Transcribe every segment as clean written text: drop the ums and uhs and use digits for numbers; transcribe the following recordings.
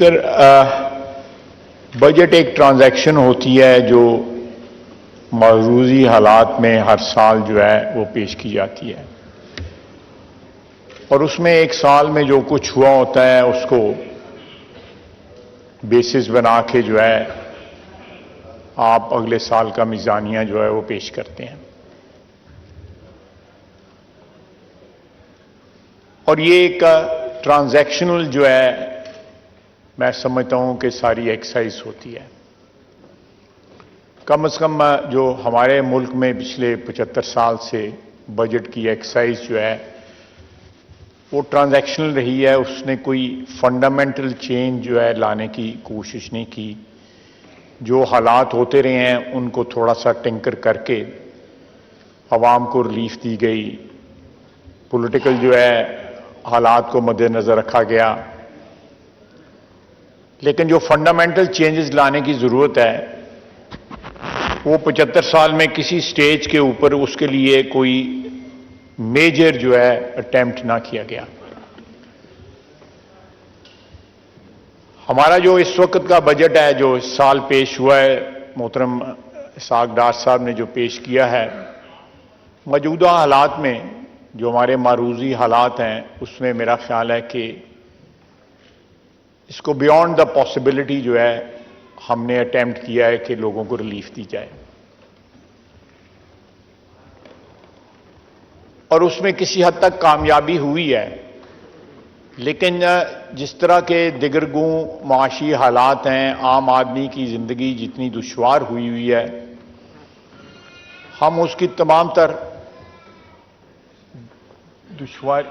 Speaker, budget एक transaction होती है जो मौजूदा हालात में हर साल जो है वो पेश की जाती है और उसमें एक साल में जो कुछ हुआ होता है उसको बेसिस बना के जो है आप अगले साल का मीज़ानिया जो है वो पेश करते हैं। और ये एक ट्रांजैक्शनल जो है मैं समझता हूं कि सारी एक्सरसाइज होती है। कम से कम जो हमारे मुल्क में पिछले 75 साल से बजट की एक्सरसाइज जो है वो ट्रांजैक्शनल रही है। उसने कोई फंडामेंटल चेंज जो है लाने की कोशिश नहीं की। जो हालात होते रहे हैं उनको थोड़ा सा टिंकर करके अवाम को रिलीफ दी गई। पॉलिटिकल जो है हालात को मद्देनजर रखा गया, लेकिन जो फंडामेंटल चेंजेस लाने की जरूरत है वो 75 साल में किसी स्टेज के ऊपर उसके लिए कोई मेजर जो है अटेम्प्ट ना किया गया। हमारा जो इस वक्त का बजट है जो इस साल पेश हुआ है, मोहतरम इसाक डार साहब ने जो पेश किया है, मौजूदा हालात में जो हमारे मारूजी हालात हैं उसमें मेरा ख्याल है कि इसको बियॉन्ड द पॉसिबिलिटी जो है हमने अटेम्प्ट किया है कि लोगों को रिलीफ दी जाए और उसमें किसी हद तक कामयाबी हुई है। लेकिन जिस तरह के दिगरगू माशी हालात हैं, आम आदमी की जिंदगी जितनी दुश्वार हुई है, हम उसकी तमाम तर दुश्वार।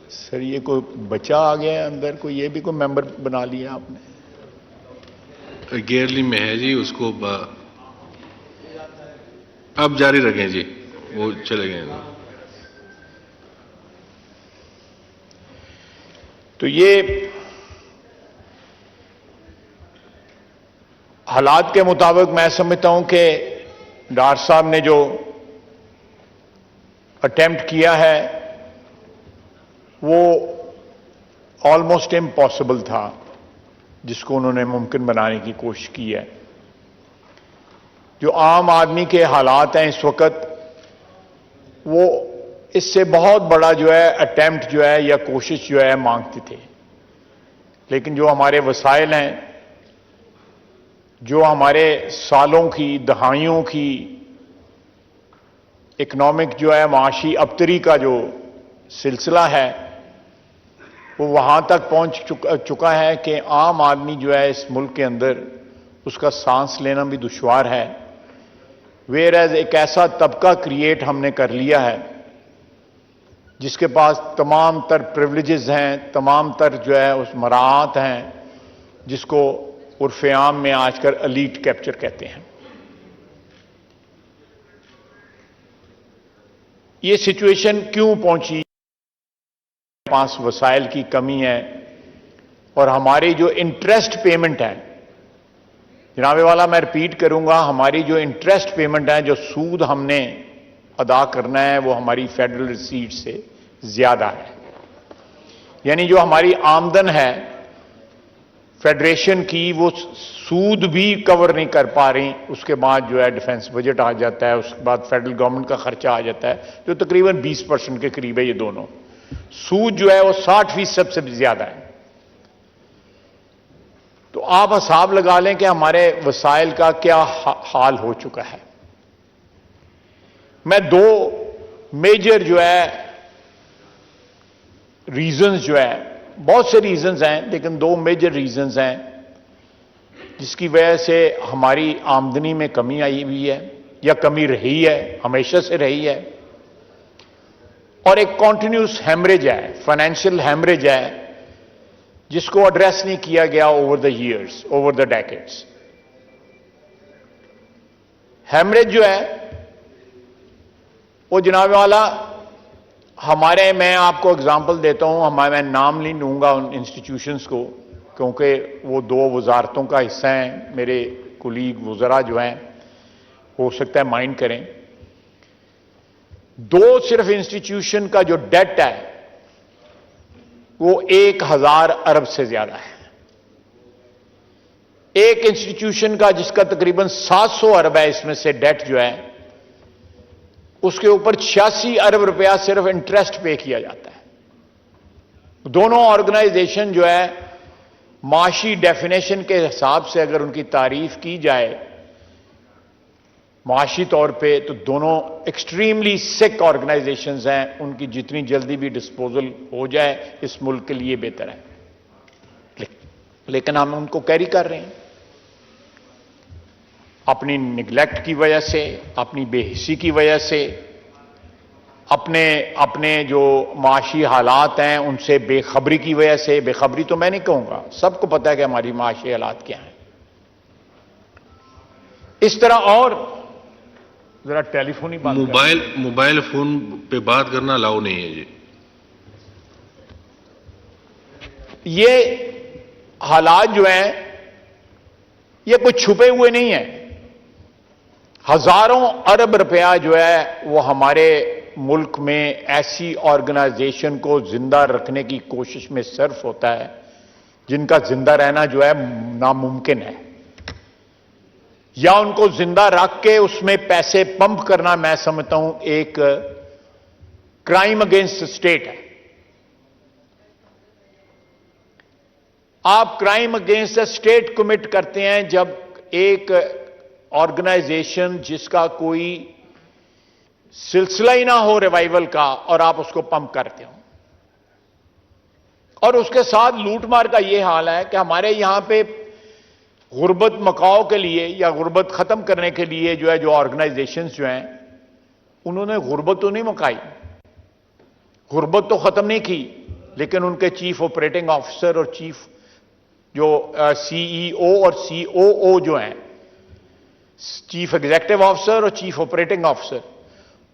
सर ये कोई बच्चा आ गया है अंदर, कोई ये भी कोई मेंबर बना लिया आपने? गेरली में है जी, उसको अब जारी रखें जी, वो चले गए। तो ये हालात के मुताबिक मैं समझता हूं कि डार साहब ने जो अटेम्प्ट किया है वो ऑलमोस्ट इम्पॉसिबल था, जिसको उन्होंने मुमकिन बनाने की कोशिश की है। जो आम आदमी के हालात हैं इस वक्त, वो इससे बहुत बड़ा जो है अटेम्प्ट जो है या कोशिश जो है मांगते थे। लेकिन जो हमारे वसाइल हैं, जो हमारे सालों की दहाइयों की इकोनॉमिक जो है माशी अबतरी का जो सिलसिला है वो वहां तक पहुंच चुका है कि आम आदमी जो है इस मुल्क के अंदर उसका सांस लेना भी दुश्वार है। वेयर एज एक ऐसा तबका क्रिएट हमने कर लिया है जिसके पास तमाम तर प्रिविलेजेस हैं, तमाम तर जो है उस मराहत हैं, जिसको उर्फ़ आम में आजकल एलीट कैप्चर कहते हैं। ये सिचुएशन क्यों पहुंची? पास वसाइल की कमी है और हमारी जो इंटरेस्ट पेमेंट है, जनाबे वाला मैं रिपीट करूंगा, हमारी जो इंटरेस्ट पेमेंट है, जो सूद हमने अदा करना है, वो हमारी फेडरल रिसीट से ज्यादा है। यानी जो हमारी आमदन है फेडरेशन की, वो सूद भी कवर नहीं कर पा रही। उसके बाद जो है डिफेंस बजट आ जाता है, उसके बाद फेडरल गवर्नमेंट का खर्चा आ जाता है जो तकरीबन 20% के करीब है। ये दोनों सूद जो है वो 60% से भी ज्यादा है। तो आप हिसाब लगा लें कि हमारे वसाइल का क्या हाल हो चुका है। मैं दो मेजर जो है रीजंस जो है, बहुत से रीजंस हैं लेकिन दो मेजर रीजंस हैं जिसकी वजह से हमारी आमदनी में कमी आई हुई है या कमी रही है, हमेशा से रही है। और एक कॉन्टिन्यूस हैमरेज है, फाइनेंशियल हैमरेज है, जिसको एड्रेस नहीं किया गया over the years, over the decades. Haemorrhage जो है वो जनाब वाला हमारे, मैं आपको एग्जांपल देता हूं, मैं नाम नहीं लूंगा उन इंस्टीट्यूशंस को क्योंकि वो दो वजारतों का हिस्सा हैं। मेरे कुलीग वज़रा जो हैं हो सकता है माइंड करें। दो सिर्फ इंस्टीट्यूशन का जो डेट है वो 1000 अरब से ज्यादा है। एक इंस्टीट्यूशन का जिसका तकरीबन 700 अरब है, इसमें से डेट जो है, उसके ऊपर 86 अरब रुपया सिर्फ इंटरेस्ट पे किया जाता है। दोनों ऑर्गेनाइजेशन जो है, माशी डेफिनेशन के हिसाब से अगर उनकी तारीफ की जाए माशी तौर पे, तो दोनों एक्सट्रीमली सिक ऑर्गेनाइजेशंस हैं। उनकी जितनी जल्दी भी डिस्पोजल हो जाए इस मुल्क के लिए बेहतर है, लेकिन हम उनको कैरी कर रहे हैं अपनी निगलेक्ट की वजह से, अपनी बेहिसी की वजह से, अपने जो माशी हालात हैं उनसे बेखबरी की वजह से। बेखबरी तो मैं नहीं कहूंगा, सबको पता है कि हमारी माशी हालात क्या हैं। इस तरह और जरा टेलीफोन ही बात मोबाइल फोन पे बात करना अलाउ नहीं है जी। ये हालात जो हैं, ये कुछ छुपे हुए नहीं है। हजारों अरब रुपया जो है वो हमारे मुल्क में ऐसी ऑर्गेनाइजेशन को जिंदा रखने की कोशिश में सर्फ होता है जिनका जिंदा रहना जो है नामुमकिन है, या उनको जिंदा रख के उसमें पैसे पंप करना मैं समझता हूं एक क्राइम अगेंस्ट स्टेट है। आप क्राइम अगेंस्ट स्टेट कमिट करते हैं जब एक ऑर्गेनाइजेशन जिसका कोई सिलसिला ही ना हो रिवाइवल का और आप उसको पंप करते हो। और उसके साथ लूटमार का यह हाल है कि हमारे यहां पे गुर्बत मकाओ के लिए या गुर्बत खत्म करने के लिए जो है, जो ऑर्गेनाइजेशंस जो हैं, उन्होंने गुर्बत तो नहीं मकाई, गुर्बत तो खत्म नहीं की, लेकिन उनके चीफ ऑपरेटिंग ऑफिसर और चीफ जो सीईओ और सीओओ जो हैं, चीफ एग्जीक्यूटिव ऑफिसर और चीफ ऑपरेटिंग ऑफिसर,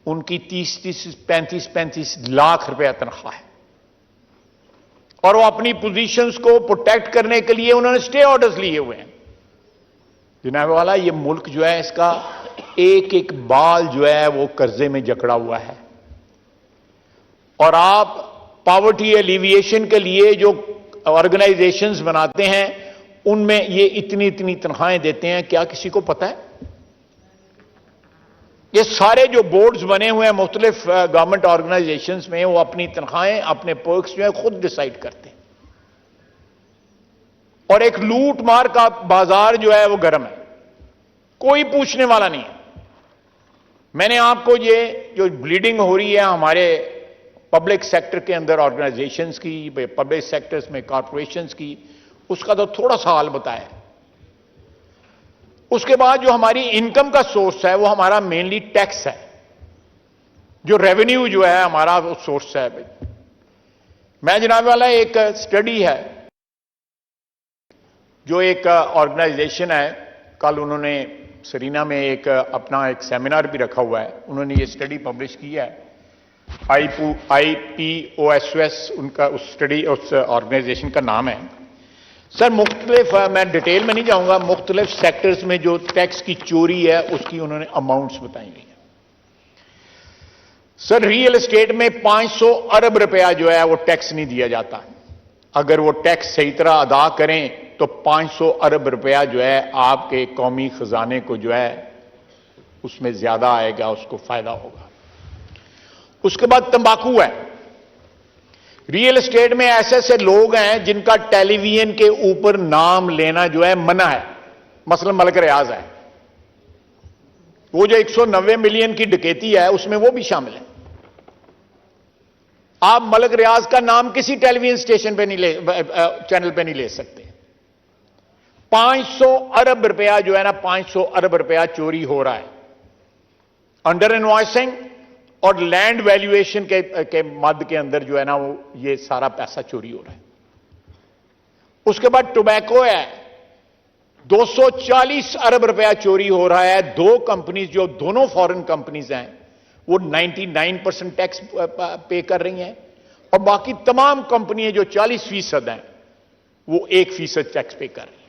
उनकी 35 लाख रुपया तनख्वाह है। और वो अपनी पोजीशंस को प्रोटेक्ट करने के लिए उन्होंने स्टे ऑर्डर्स लिए हुए हैं। जनाब वाला, ये मुल्क जो है, इसका एक एक बाल जो है वो कर्जे में जकड़ा हुआ है। और आप पॉवर्टी एलिविएशन के लिए जो ऑर्गेनाइजेशंस बनाते हैं उनमें ये इतनी इतनी तनख्वाहें देते हैं, क्या किसी को पता है? ये सारे जो बोर्ड्स बने हुए हैं मुख्तलिफ गवर्नमेंट ऑर्गेनाइजेशंस में, वो अपनी तनख्वाहें, अपने पर्क्स जो है खुद डिसाइड करते हैं। और एक लूट मार का बाजार जो है वो गर्म है, कोई पूछने वाला नहीं है। मैंने आपको ये जो ब्लीडिंग हो रही है हमारे पब्लिक सेक्टर के अंदर ऑर्गेनाइजेशंस की, पब्लिक सेक्टर्स में कॉर्पोरेशंस की, उसका तो थोड़ा सा हाल बताया। उसके बाद जो हमारी इनकम का सोर्स है वो हमारा मेनली टैक्स है, जो रेवेन्यू जो है हमारा वो सोर्स है। मैं जनाब वाला, एक स्टडी है जो एक ऑर्गेनाइजेशन है, कल उन्होंने सरीना में एक अपना एक सेमिनार भी रखा हुआ है, उन्होंने ये स्टडी पब्लिश किया है, IPOSOS उनका उस स्टडी, उस ऑर्गेनाइजेशन का नाम है। सर मुख्तलिफ, मैं डिटेल में नहीं जाऊंगा, मुख्तलिफ सेक्टर्स में जो टैक्स की चोरी है उसकी उन्होंने अमाउंट्स बताई गई है। सर रियल एस्टेट में 500 अरब रुपया जो है वो टैक्स नहीं दिया जाता। अगर वो टैक्स सही तरह अदा करें तो 500 अरब रुपया जो है आपके कौमी खजाने को जो है उसमें ज्यादा आएगा, उसको फायदा होगा। उसके बाद तंबाकू है। रियल एस्टेट में ऐसे ऐसे लोग हैं जिनका टेलीविजन के ऊपर नाम लेना जो है मना है, मसलन मलक रियाज है, वो जो 190 मिलियन की डकैती है उसमें वो भी शामिल है। आप मलक रियाज का नाम किसी टेलीविजन स्टेशन पे नहीं ले, चैनल पे नहीं ले सकते। 500 अरब रुपया जो है ना, 500 अरब रुपया चोरी हो रहा है अंडर इनवॉइसिंग और लैंड वैल्यूएशन के मद के अंदर जो है ना, वो ये सारा पैसा चोरी हो रहा है। उसके बाद टोबैको है, 240 अरब रुपया चोरी हो रहा है। दो कंपनीज जो दोनों फॉरेन कंपनीज हैं वो 99% टैक्स पे कर रही हैं, और बाकी तमाम कंपनियां जो 40% हैं वो 1% टैक्स पे कर रही हैं।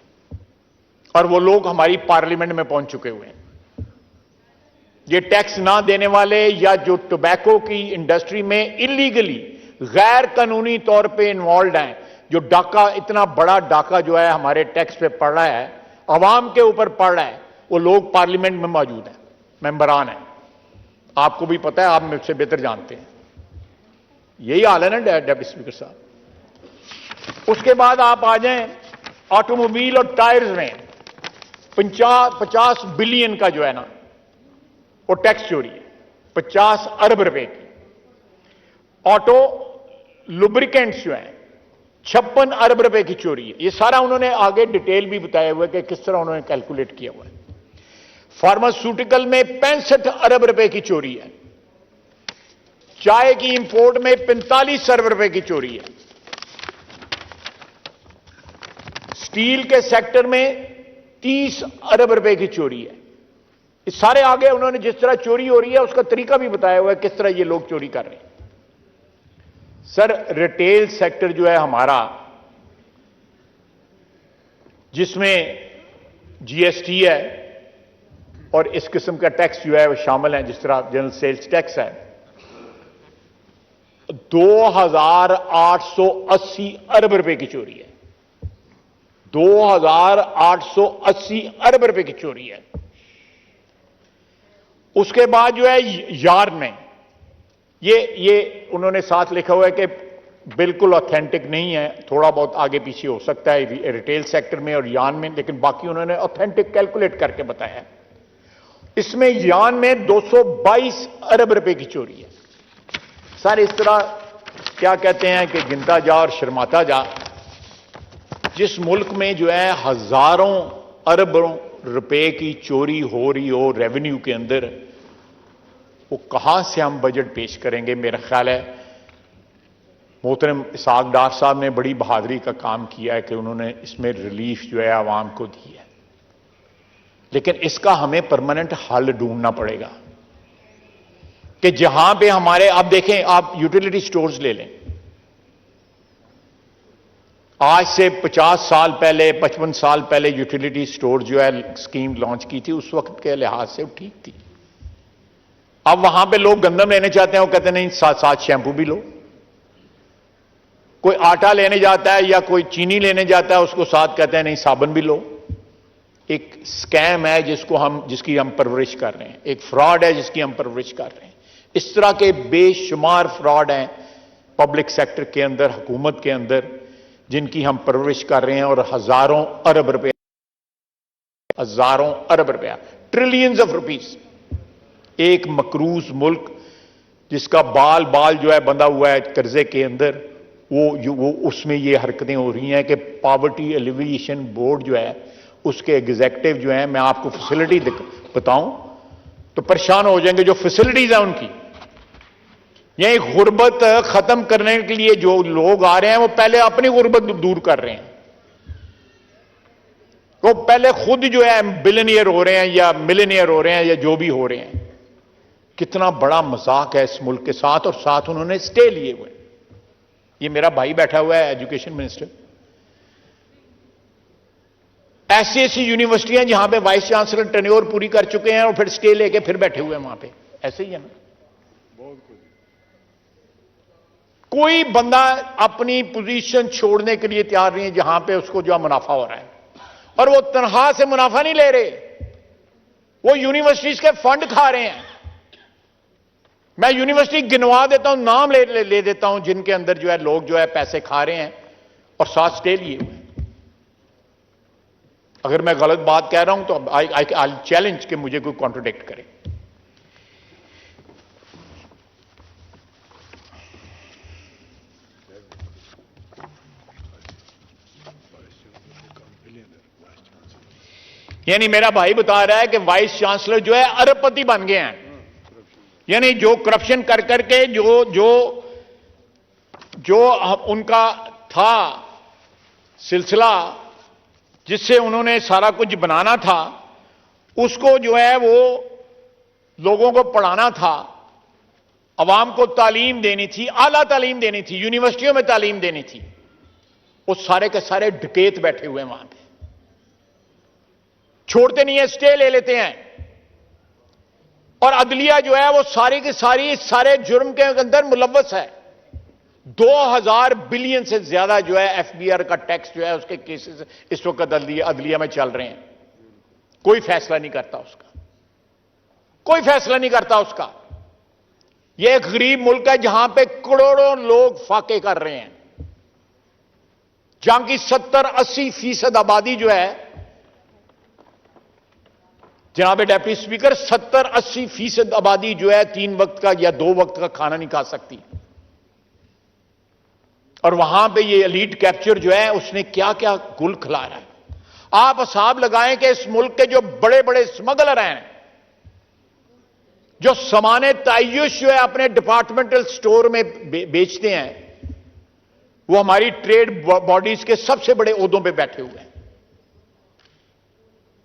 और वो लोग हमारी पार्लियामेंट में पहुंच चुके हुए हैं। ये टैक्स ना देने वाले या जो टोबैको की इंडस्ट्री में इलीगली गैर कानूनी तौर पे इन्वॉल्व हैं, जो डाका, इतना बड़ा डाका जो है हमारे टैक्स पे पड़ रहा है, अवाम के ऊपर पड़ रहा है, वो लोग पार्लियामेंट में मौजूद हैं, मेंबरान हैं। आपको भी पता है, आप मुझसे बेहतर जानते हैं। यही हाल है ना डेप्टी स्पीकर साहब। उसके बाद आप आ जाएं ऑटोमोबाइल और टायर्स में 50 बिलियन का जो है ना वो टैक्स चोरी है, 50 अरब रुपए की। ऑटो लुब्रिकेंट्स जो हैं 56 अरब रुपए की चोरी है। ये सारा उन्होंने आगे डिटेल भी बताया हुआ है कि किस तरह उन्होंने कैलकुलेट किया हुआ है। फार्मास्यूटिकल में 65 अरब रुपए की चोरी है। चाय की इंपोर्ट में 45 अरब रुपए की चोरी है। स्टील के सेक्टर में 30 अरब रुपए की चोरी है। इस सारे आगे उन्होंने जिस तरह चोरी हो रही है उसका तरीका भी बताया हुआ है, किस तरह ये लोग चोरी कर रहे हैं। सर, रिटेल सेक्टर जो है हमारा, जिसमें जीएसटी है और इस किस्म का टैक्स जो है वो शामिल है, जिस तरह जनरल सेल्स टैक्स है, 2880 अरब रुपए की चोरी है। 2880 अरब रुपए की चोरी है। उसके बाद जो है यार्न में, ये उन्होंने साथ लिखा हुआ है कि बिल्कुल ऑथेंटिक नहीं है, थोड़ा बहुत आगे पीछे हो सकता है रिटेल सेक्टर में और यार्न में, लेकिन बाकी उन्होंने ऑथेंटिक कैलकुलेट करके बताया है। इसमें यार्न में 222 अरब रुपए की चोरी है। सर, इस तरह क्या कहते हैं कि गिनता जा और शर्माता जा। जिस मुल्क में जो है हजारों अरबों रुपए की चोरी हो रही हो रेवेन्यू के अंदर, वो कहां से हम बजट पेश करेंगे। मेरा ख्याल है मोहतरम इसहाक डार साहब ने बड़ी बहादुरी का काम किया है कि उन्होंने इसमें रिलीफ जो है आवाम को दी है, लेकिन इसका हमें परमानेंट हल ढूंढना पड़ेगा कि जहां पे हमारे, आप देखें, आप यूटिलिटी स्टोर्स ले लें, आज से 50 साल पहले, 55 साल पहले यूटिलिटी स्टोर जो है स्कीम लॉन्च की थी, उस वक्त के लिहाज से ठीक थी। अब वहां पे लोग गंदम लेने चाहते हैं, वो कहते हैं नहीं साथ साथ शैंपू भी लो। कोई आटा लेने जाता है या कोई चीनी लेने जाता है, उसको साथ कहते हैं नहीं साबुन भी लो। एक स्कैम है जिसकी हम परवरिश कर रहे हैं, एक फ्रॉड है जिसकी हम परवरिश कर रहे हैं। इस तरह के बेशुमार फ्रॉड हैं पब्लिक सेक्टर के अंदर, हुकूमत के अंदर, जिनकी हम परवरिश कर रहे हैं, और हजारों अरब रुपया, ट्रिलियंस ऑफ रुपीस। एक मकरूज मुल्क जिसका बाल बाल जो है बंधा हुआ है कर्जे के अंदर, वो उसमें ये हरकतें हो रही हैं कि पॉवर्टी एलिविएशन बोर्ड जो है उसके एग्जीक्यूटिव जो है, मैं आपको फैसिलिटी बताऊं तो परेशान हो जाएंगे। जो फैसिलिटीज है उनकी, यही गुर्बत खत्म करने के लिए जो लोग आ रहे हैं वो पहले अपनी गुर्बत दूर कर रहे हैं। वो पहले खुद जो है बिलियनियर हो रहे हैं या मिलियनियर हो रहे हैं या जो भी हो रहे हैं। कितना बड़ा मजाक है इस मुल्क के साथ, और साथ उन्होंने स्टे लिए हुए। ये मेरा भाई बैठा हुआ है एजुकेशन मिनिस्टर। ऐसी ऐसी यूनिवर्सिटियां जहां पे वाइस चांसलर टेन्योर पूरी कर चुके हैं और फिर स्टे लेके फिर बैठे हुए हैं वहां पे, ऐसे ही है ना। कोई बंदा अपनी पोजीशन छोड़ने के लिए तैयार नहीं है जहां पे उसको जो मुनाफा हो रहा है, और वो तनख्वाह से मुनाफा नहीं ले रहे, वो यूनिवर्सिटीज के फंड खा रहे हैं। मैं यूनिवर्सिटी गिनवा देता हूं, नाम ले देता हूं जिनके अंदर जो है लोग जो है पैसे खा रहे हैं और साथ स्टे लिए हुए हैं। अगर मैं गलत बात कह रहा हूं तो आई चैलेंज कि मुझे कोई कॉन्ट्रोडिक्ट करे। यानी मेरा भाई बता रहा है कि वाइस चांसलर जो है अरबपति बन गए हैं। यानी जो करप्शन कर करके जो उनका था सिलसिला, जिससे उन्होंने सारा कुछ बनाना था, उसको जो है वो लोगों को पढ़ाना था, अवाम को तालीम देनी थी, आला तालीम देनी थी, यूनिवर्सिटियों में तालीम देनी थी, वो सारे के सारे डकैत बैठे हुए हैं वहां पे। छोड़ते नहीं है, स्टे ले लेते हैं। और अदलिया जो है वो सारी की सारी सारे जुर्म के अंदर मुलव्वस है। 2000 बिलियन से ज्यादा जो है एफबीआर का टैक्स जो है उसके केसेस इस वक्त अदलिया में चल रहे हैं। कोई फैसला नहीं करता उसका, कोई फैसला नहीं करता उसका। यह एक गरीब मुल्क है जहां पे करोड़ों लोग फाके कर रहे हैं, जहां की 70-80% आबादी जो है, जनाब डेप्टी स्पीकर, 70-80% आबादी जो है 3 वक्त का या 2 वक्त का खाना नहीं खा सकती। और वहां पे ये एलीट कैप्चर जो है उसने क्या क्या गुल खिला रहा है। आप हिसाब लगाएं कि इस मुल्क के जो बड़े बड़े स्मगलर हैं, जो सामाने तय्युश जो है अपने डिपार्टमेंटल स्टोर में बेचते हैं, वो हमारी ट्रेड बॉडीज के सबसे बड़े ओहदों पे बैठे हुए हैं।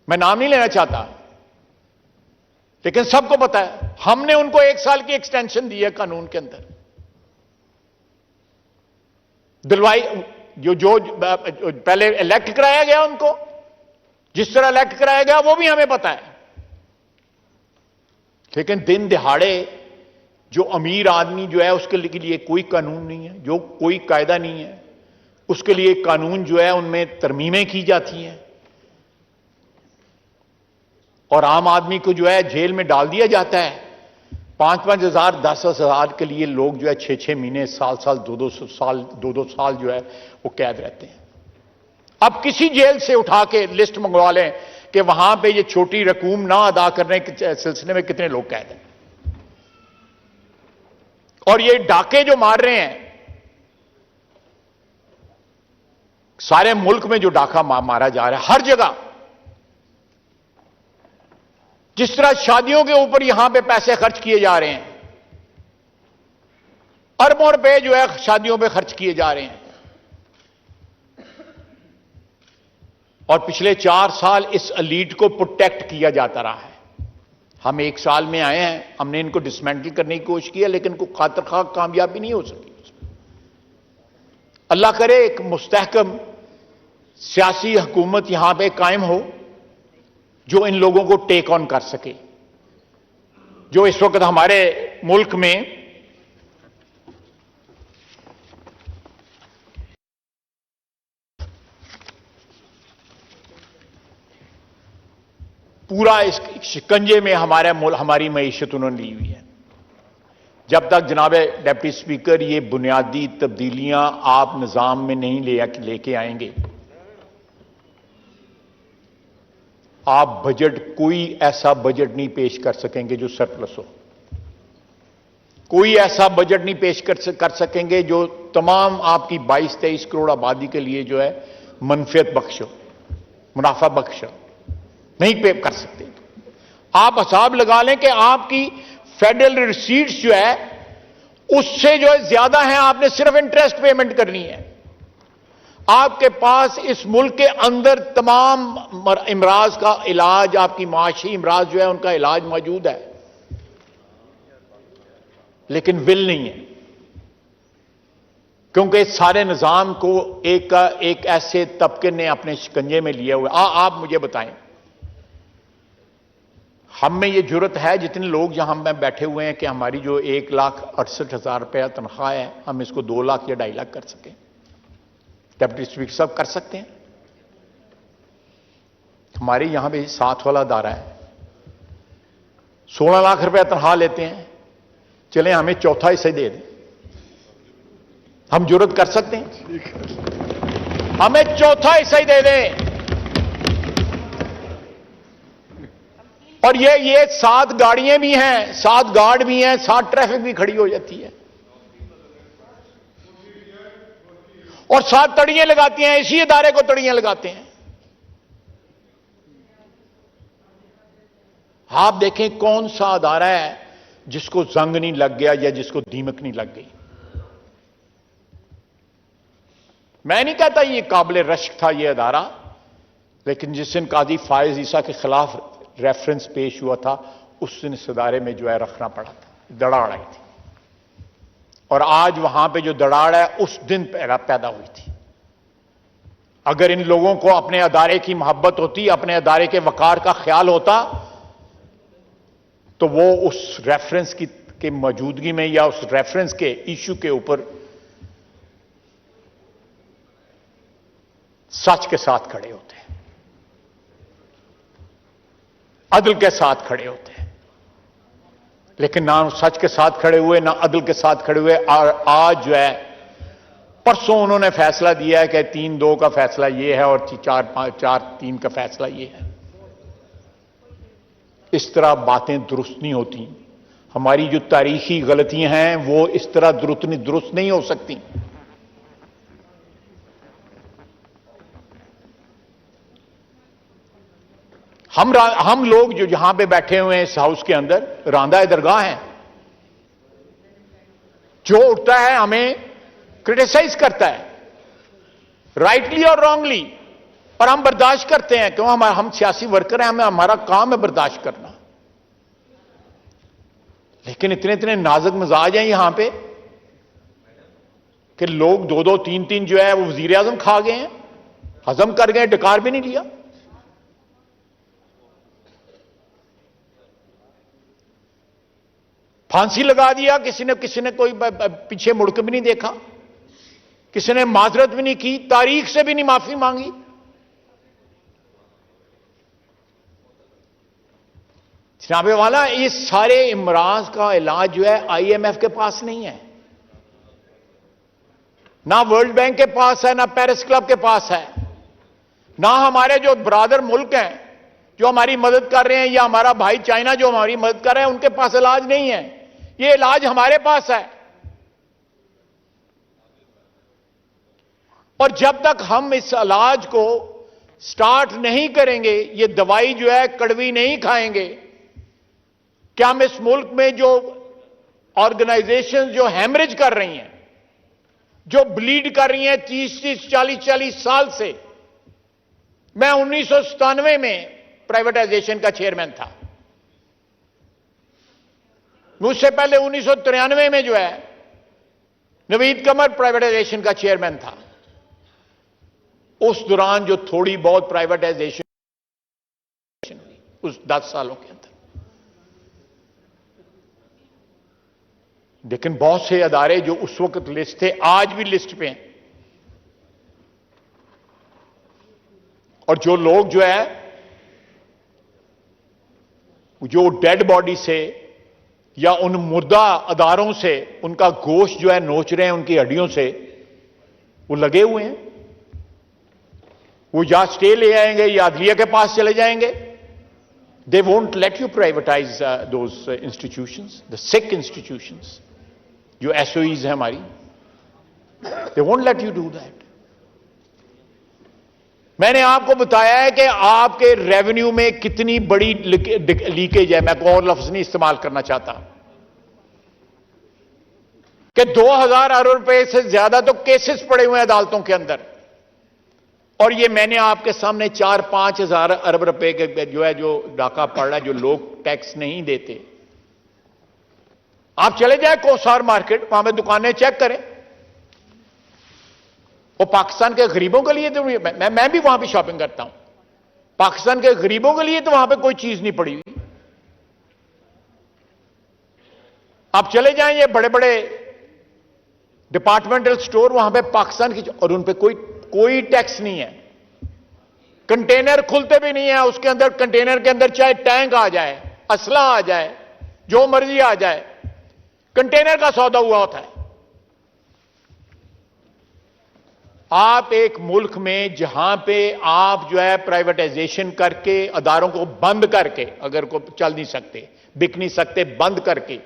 मैं नाम नहीं लेना चाहता, लेकिन सबको पता है। हमने उनको 1 साल की एक्सटेंशन दी है कानून के अंदर, दिलवाई जो पहले इलेक्ट कराया गया, उनको जिस तरह इलेक्ट कराया गया वो भी हमें पता है। लेकिन दिन दिहाड़े जो अमीर आदमी जो है उसके लिए कोई कानून नहीं है, जो कोई कायदा नहीं है, उसके लिए कानून जो है उनमें तरमीमें की जाती हैं और आम आदमी को जो है जेल में डाल दिया जाता है। 5-5 हजार 10-10 हजार के लिए लोग जो है 6-6 महीने, साल 2-2 साल जो है वो कैद रहते हैं। अब किसी जेल से उठा के लिस्ट मंगवा लें कि वहां पे ये छोटी रकूम ना अदा करने के सिलसिले में कितने लोग कैद हैं। और ये डाके जो मार रहे हैं, सारे मुल्क में जो डाका मारा जा रहा है हर जगह, जिस तरह शादियों के ऊपर यहां पे पैसे खर्च किए जा रहे हैं, अरबों रुपए जो है शादियों पे खर्च किए जा रहे हैं। और पिछले 4 साल इस एलीट को प्रोटेक्ट किया जाता रहा है। हम 1 साल में आए हैं, हमने इनको डिसमेंटल करने की कोशिश की है, लेकिन कोई खातिर खा कामयाबी नहीं हो सकी। अल्लाह करे एक मुस्तहकम सियासी हुकूमत यहां पे कायम हो जो इन लोगों को टेक ऑन कर सके। जो इस वक्त हमारे मुल्क में पूरा इस शिकंजे में हमारी मईशत उन्होंने ली हुई है। जब तक जनाब डिप्टी स्पीकर ये बुनियादी तब्दीलियां आप निजाम में नहीं लेके आएंगे, आप बजट, कोई ऐसा बजट नहीं पेश कर सकेंगे जो सरप्लस हो। कोई ऐसा बजट नहीं पेश कर सकेंगे जो तमाम आपकी 22-23 करोड़ आबादी के लिए जो है मनफियत बख्श हो, मुनाफा बख्श हो। नहीं पे कर सकते। आप हिसाब लगा लें कि आपकी फेडरल रिसीट्स जो है उससे जो है ज्यादा है, आपने सिर्फ इंटरेस्ट पेमेंट करनी है। आपके पास इस मुल्क के अंदर तमाम इमराज का इलाज, आपकी माशी इमराज जो है उनका इलाज मौजूद है, लेकिन विल नहीं है। क्योंकि सारे निजाम को एक ऐसे तबके ने अपने शिकंजे में लिया हुआ। आप मुझे बताएं, हम में ये जरूरत है, जितने लोग यहां में बैठे हुए हैं, कि हमारी जो 1,68,000 रुपया तनख्वाह है, हम इसको 2 लाख या 2.5 लाख कर सकें? डिप्टी स्पीकर साहब कर सकते हैं? हमारे यहां पे 7 वाला अदारा है, 16 लाख रुपया तनख्वाह लेते हैं। चलें हमें चौथा हिस्सा दे दें, हम जरूरत कर सकते हैं? हमें चौथा हिस्सा ही दे दें। और ये 7 गाड़ियां भी हैं, 7 गार्ड भी हैं, 7 ट्रैफिक भी खड़ी हो जाती है और 7 तड़ियां लगाती हैं। इसी इदारे को तड़ियां लगाते हैं। आप देखें कौन सा अदारा है जिसको जंग नहीं लग गया या जिसको दीमक नहीं लग गई। मैं नहीं कहता ये काबिल रश्क था ये अदारा, लेकिन जिस दिन काजी फायज ईसा के खिलाफ रेफरेंस पेश हुआ था, उस दिन इस अदारे में जो है रखना पड़ा था, दराड़ आई थी। और आज वहां पे जो दराड़ है उस दिन पैदा हुई थी। अगर इन लोगों को अपने अदारे की मोहब्बत होती, अपने अदारे के वकार का ख्याल होता, तो वो उस रेफरेंस की मौजूदगी में या उस रेफरेंस के इशू के ऊपर सच के साथ खड़े होते हैं, अदल के साथ खड़े होते हैं। लेकिन ना सच के साथ खड़े हुए, ना अदल के साथ खड़े हुए। और आज जो है, परसों उन्होंने फैसला दिया है कि 3-2 का फैसला ये है और 4-3 का फैसला ये है। इस तरह बातें दुरुस्त नहीं होती। हमारी जो तारीखी गलतियां हैं वो इस तरह दुरुस्त नहीं हो सकती। हम लोग जो यहां पे बैठे हुए हैं इस हाउस के अंदर, रांदा दरगाह हैं। जो उठता है हमें क्रिटिसाइज करता है, राइटली और रॉन्गली, और हम बर्दाश्त करते हैं। क्यों? हम सियासी वर्कर हैं, हमारा काम है बर्दाश्त करना। लेकिन इतने इतने नाजुक मिजाज हैं यहां पे कि लोग 2-2, 3-3 जो है वो वजीर आजम खा गए हैं, हजम कर गए, डकार भी नहीं लिया। फांसी लगा दिया किसी ने कोई पीछे मुड़कर भी नहीं देखा, किसी ने माजरत भी नहीं की, तारीख से भी नहीं माफी मांगी। जनाबे वाला, ये सारे इमराज का इलाज जो है IMF के पास नहीं है, ना वर्ल्ड बैंक के पास है, ना पेरिस क्लब के पास है, ना हमारे जो ब्रादर मुल्क हैं जो हमारी मदद कर रहे हैं, या हमारा भाई चाइना जो हमारी मदद कर रहे हैं, उनके पास इलाज नहीं है। ये इलाज हमारे पास है। और जब तक हम इस इलाज को स्टार्ट नहीं करेंगे, ये दवाई जो है कड़वी नहीं खाएंगे, कि हम इस मुल्क में जो ऑर्गेनाइजेशन जो हैमरेज कर रही हैं, जो ब्लीड कर रही हैं 30-30, 40-40 साल से। मैं 1997 में प्राइवेटाइजेशन का चेयरमैन था। मुझसे पहले 1993 में जो है नवीद कमर प्राइवेटाइजेशन का चेयरमैन था। उस दौरान जो थोड़ी बहुत प्राइवेटाइजेशन हुई उस 10 सालों के अंदर, लेकिन बहुत से अदारे जो उस वक्त लिस्ट थे आज भी लिस्ट पे हैं। और जो लोग जो है जो डेड बॉडी से या उन मुर्दा अदारों से उनका गोश्त जो है नोच रहे हैं, उनकी हड्डियों से, वो लगे हुए हैं। वो या स्टे ले आएंगे या अदलिया के पास चले जाएंगे। They won't let you privatise those institutions, the sick institutions, जो SOEs है हमारी। They won't let you do that. मैंने आपको बताया है कि आपके रेवेन्यू में कितनी बड़ी लीकेज है। मैं कोई और लफ्ज नहीं इस्तेमाल करना चाहता कि 2000 अरब रुपए से ज्यादा तो केसेस पड़े हुए हैं अदालतों के अंदर। और ये मैंने आपके सामने 4-5 हजार अरब रुपए के जो है जो डाका पड़ रहा है, जो लोग टैक्स नहीं देते। आप चले जाए कोसार मार्केट, वहां पे दुकानें चेक करें। वो पाकिस्तान के गरीबों के लिए तो मैं भी वहां पे शॉपिंग करता हूं। पाकिस्तान के गरीबों के लिए तो वहां पे कोई चीज नहीं पड़ी हुई। आप चले जाएं ये बड़े बड़े डिपार्टमेंटल स्टोर, वहां पे पाकिस्तान की, और उन पे कोई टैक्स नहीं है। कंटेनर खुलते भी नहीं है, उसके अंदर कंटेनर के अंदर चाहे टैंक आ जाए, असला आ जाए, जो मर्जी आ जाए, कंटेनर का सौदा हुआ होता है। आप एक मुल्क में जहां पे आप जो है प्राइवेटाइजेशन करके, अदारों को बंद करके, अगर को चल नहीं सकते, बिक नहीं सकते, बंद करके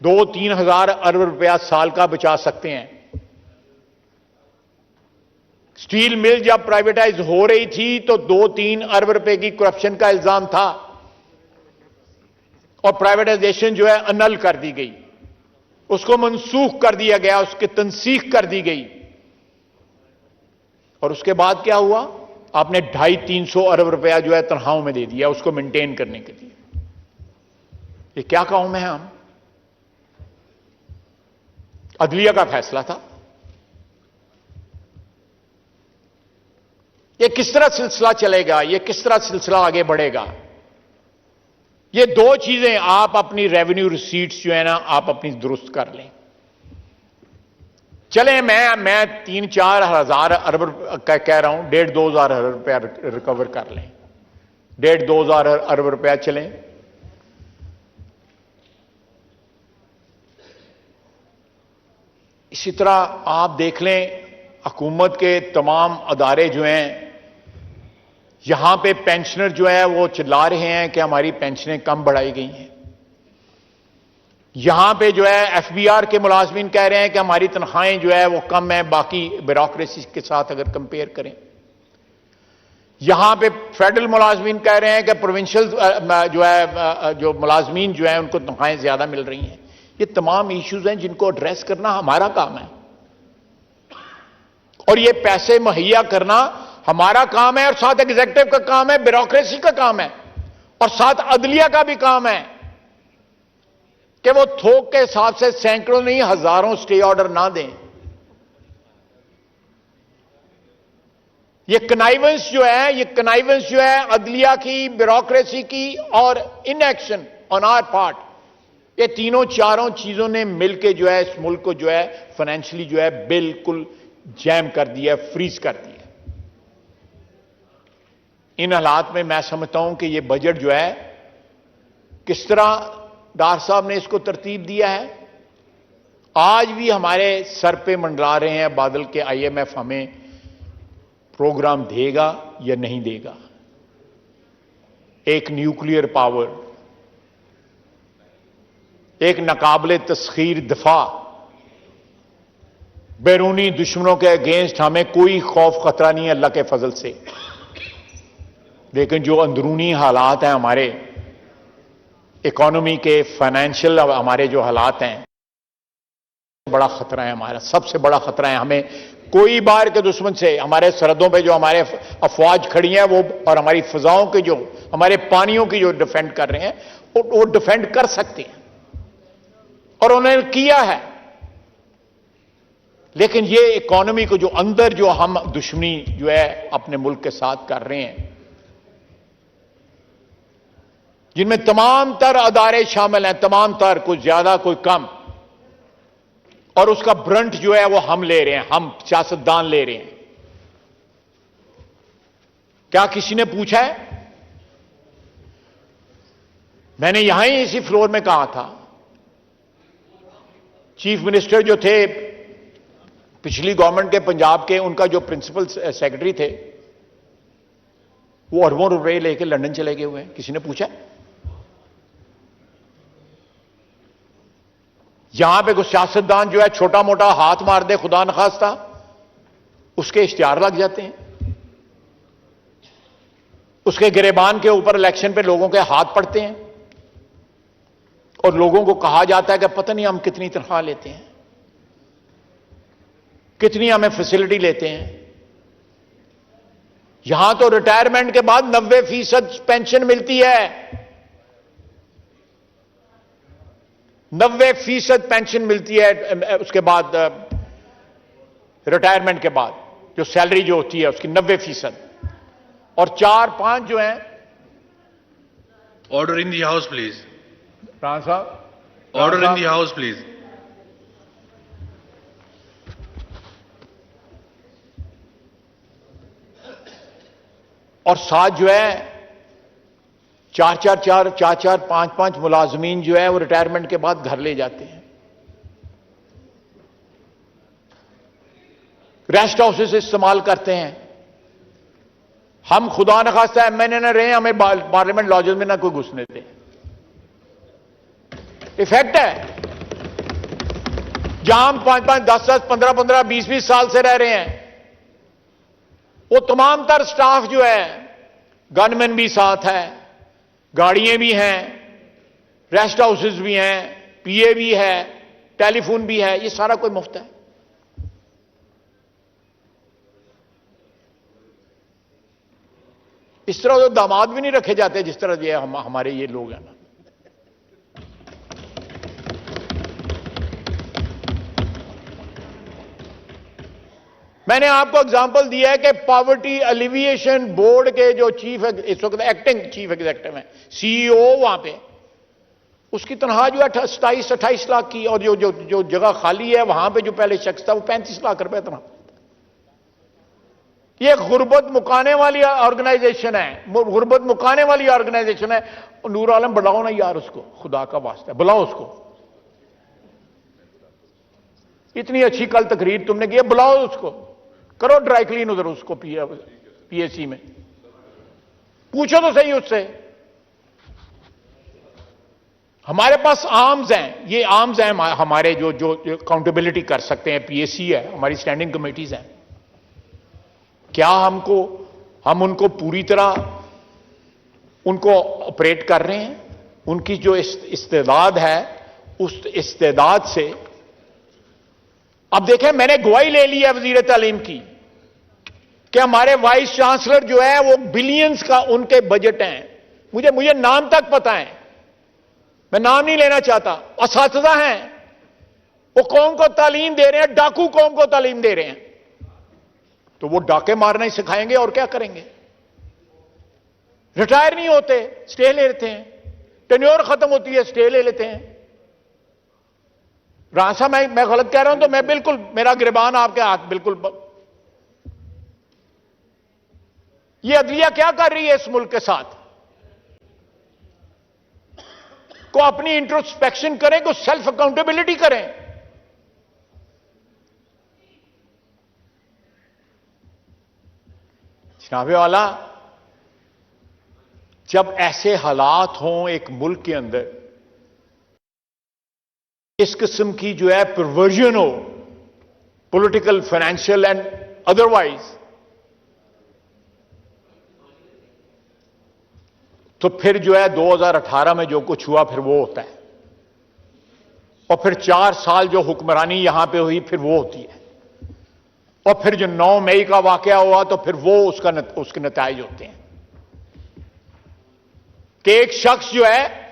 2-3 हजार अरब रुपया साल का बचा सकते हैं। स्टील मिल जब प्राइवेटाइज हो रही थी तो 2-3 अरब रुपए की करप्शन का इल्जाम था और प्राइवेटाइजेशन जो है अनल कर दी गई, उसको मनसूख कर दिया गया, उसकी तनसीख कर दी गई। और उसके बाद क्या हुआ? आपने 250-300 अरब रुपया जो है तनख्वाहों में दे दिया उसको मेंटेन करने के लिए। ये क्या कौम है हम? अदलिया का फैसला था। ये किस तरह सिलसिला चलेगा? ये किस तरह सिलसिला आगे बढ़ेगा? ये दो चीजें आप अपनी रेवेन्यू रिसीट्स जो है ना, आप अपनी दुरुस्त कर लें। चले मैं 3-4 हजार अरब कह रहा हूं, 1.5-2 हजार अरब रुपया रिकवर कर लें, 1.5-2 हजार अरब रुपया चलें। इसी तरह आप देख लें, हुकूमत के तमाम अदारे जो हैं, यहां पे पेंशनर जो है वो चिल्ला रहे हैं कि हमारी पेंशनें कम बढ़ाई गई हैं। यहां पे जो है एफबीआर के मुलाजमीन कह रहे हैं कि हमारी तनख्वाहें जो है वो कम है बाकी ब्यूरोक्रेसी के साथ अगर कंपेयर करें। यहां पे फेडरल मुलाजमीन कह रहे हैं कि प्रोविंशियल जो है जो मुलाजमीन जो है उनको तनख्वाहें ज्यादा मिल रही हैं। ये तमाम इश्यूज हैं जिनको एड्रेस करना हमारा काम है और ये पैसे मुहैया करना हमारा काम है और साथ एग्जीक्यूटिव का काम है, ब्यूरोक्रेसी का काम है और साथ अदलिया का भी काम है कि वो थोक के हिसाब से सैकड़ों नहीं हजारों स्टे ऑर्डर ना दें। ये कनाइवेंस जो है अदलिया की, ब्यूरोक्रेसी की और इनएक्शन ऑन आवर पार्ट, ये तीनों चारों चीजों ने मिलकर जो है इस मुल्क को जो है फाइनेंशियली जो है बिल्कुल जैम कर दिया, फ्रीज कर दिया। इन हालात में मैं समझता हूं कि ये बजट जो है किस तरह डार साहब ने इसको तरतीब दिया है। आज भी हमारे सर पे मंडरा रहे हैं बादल के आईएमएफ हमें प्रोग्राम देगा या नहीं देगा। एक न्यूक्लियर पावर, एक नाकाबिले तस्खीर दफा, बैरूनी दुश्मनों के अगेंस्ट हमें कोई खौफ खतरा नहीं है अल्लाह के फजल से, लेकिन जो अंदरूनी हालात हैं हमारे इकोनॉमी के, फाइनेंशियल हमारे जो हालात हैं, बड़ा खतरा है हमारा, सबसे बड़ा खतरा है। हमें कोई बाहर के दुश्मन से, हमारे सरहदों पे जो हमारे अफवाज खड़ी हैं वो और हमारी फिजाओं के जो हमारे पानियों की जो डिफेंड कर रहे हैं वो डिफेंड कर सकते हैं और उन्होंने किया है। लेकिन ये इकोनॉमी को जो अंदर जो हम दुश्मनी जो है अपने मुल्क के साथ कर रहे हैं, जिनमें तमाम तर अदारे शामिल हैं, तमाम तर, कोई ज्यादा कोई कम, और उसका ब्रंट जो है वो हम ले रहे हैं, हम सियासतदान ले रहे हैं। क्या किसी ने पूछा है? मैंने यहां ही इसी फ्लोर में कहा था, चीफ मिनिस्टर जो थे पिछली गवर्नमेंट के पंजाब के, उनका जो प्रिंसिपल सेक्रेटरी थे वो अरबों रुपए लेके लंदन चले गए हुए हैं। किसी ने पूछा? यहां पे कोई सियासतदान जो है छोटा मोटा हाथ मार दे खुदा न खास्ता, उसके इश्तिहार लग जाते हैं, उसके गिरेबान के ऊपर इलेक्शन पे लोगों के हाथ पड़ते हैं और लोगों को कहा जाता है कि पता नहीं हम कितनी तनख्वाह लेते हैं, कितनी हमें फैसिलिटी लेते हैं। यहां तो रिटायरमेंट के बाद 90% पेंशन मिलती है, 90% पेंशन मिलती है उसके बाद, रिटायरमेंट के बाद जो सैलरी जो होती है उसकी 90%, और 4-5 जो हैं। Order in the house please. Rana साहब, order in the house please. और साथ जो है 4-4, 5-5 मुलाजमीन जो है वो रिटायरमेंट के बाद घर ले जाते हैं, रेस्ट हाउसेस इस्तेमाल करते हैं। हम खुदा न खास्ता एमएनए न रहे, हमें पार्लियामेंट लॉजेस में ना कोई घुसने दे। इफेक्ट है जहां हम 5-5, 10-10, 15-15, 20-20 साल से रह रहे हैं, वो तमाम तर स्टाफ जो है, गनमैन भी साथ है, गाड़ियां भी हैं, रेस्ट हाउसेस भी हैं, पीए भी है, टेलीफोन भी है, ये सारा कोई मुफ्त है। इस तरह तो दामाद भी नहीं रखे जाते जिस तरह ये हमारे ये लोग हैं ना। मैंने आपको एग्जांपल दिया है कि पॉवर्टी एलिविएशन बोर्ड के जो चीफ, इस वक्त एक्टिंग चीफ एग्जीक्यूटिव हैं, सीईओ वहां पे, उसकी तनख्वाह जो है 27-28 लाख की, और जो जगह खाली है वहां पे जो पहले शख्स था वो 35 लाख रुपए तनख्वाह। ये गुर्बत मुकाने वाली ऑर्गेनाइजेशन है, गुर्बत मुकाने वाली ऑर्गेनाइजेशन है। नूर आलम बुलाओ ना यार उसको, खुदा का वास्ता है बुलाओ उसको। इतनी अच्छी कल तकरीर तुमने की है, बुलाओ उसको, करो ड्राई क्लीन उधर उसको पीएसी में, पूछो तो सही उससे। हमारे पास आर्म्स हैं, ये आर्म्स हैं हमारे जो अकाउंटेबिलिटी कर सकते हैं। पीएसी है, हमारी स्टैंडिंग कमेटीज हैं। क्या हम उनको पूरी तरह उनको ऑपरेट कर रहे हैं? उनकी जो इस्तेदाद है उस इस्तेदाद से, अब देखें मैंने गवाही ले ली है वजीर तालीम की कि हमारे वाइस चांसलर जो है वो बिलियंस का उनके बजट हैं। मुझे नाम तक पता है, मैं नाम नहीं लेना चाहता। असातिज़ा हैं, वो कौम को तालीम दे रहे हैं, डाकू कौम को तालीम दे रहे हैं। तो वो डाके मारना ही सिखाएंगे और क्या करेंगे? रिटायर नहीं होते, स्टे ले लेते हैं, टेन्योर खत्म होती है, स्टे ले लेते हैं। रासा मैं गलत कह रहा हूं तो मैं बिल्कुल, मेरा गिरबान आपके हाथ बिल्कुल। ये अदलिया क्या कर रही है इस मुल्क के साथ? को अपनी इंट्रोस्पेक्शन करें, को सेल्फ अकाउंटेबिलिटी करें। जनाबे वाला, जब ऐसे हालात हों एक मुल्क के अंदर, इस किस्म की जो है परवर्जन हो, पॉलिटिकल, फाइनेंशियल एंड अदरवाइज, तो फिर जो है 2018 में जो कुछ हुआ फिर वो होता है, और फिर 4 साल जो हुक्मरानी यहां पे हुई फिर वो होती है, और फिर जो 9 मई का वाकया हुआ तो फिर वो उसके नताइज होते हैं कि एक शख्स जो है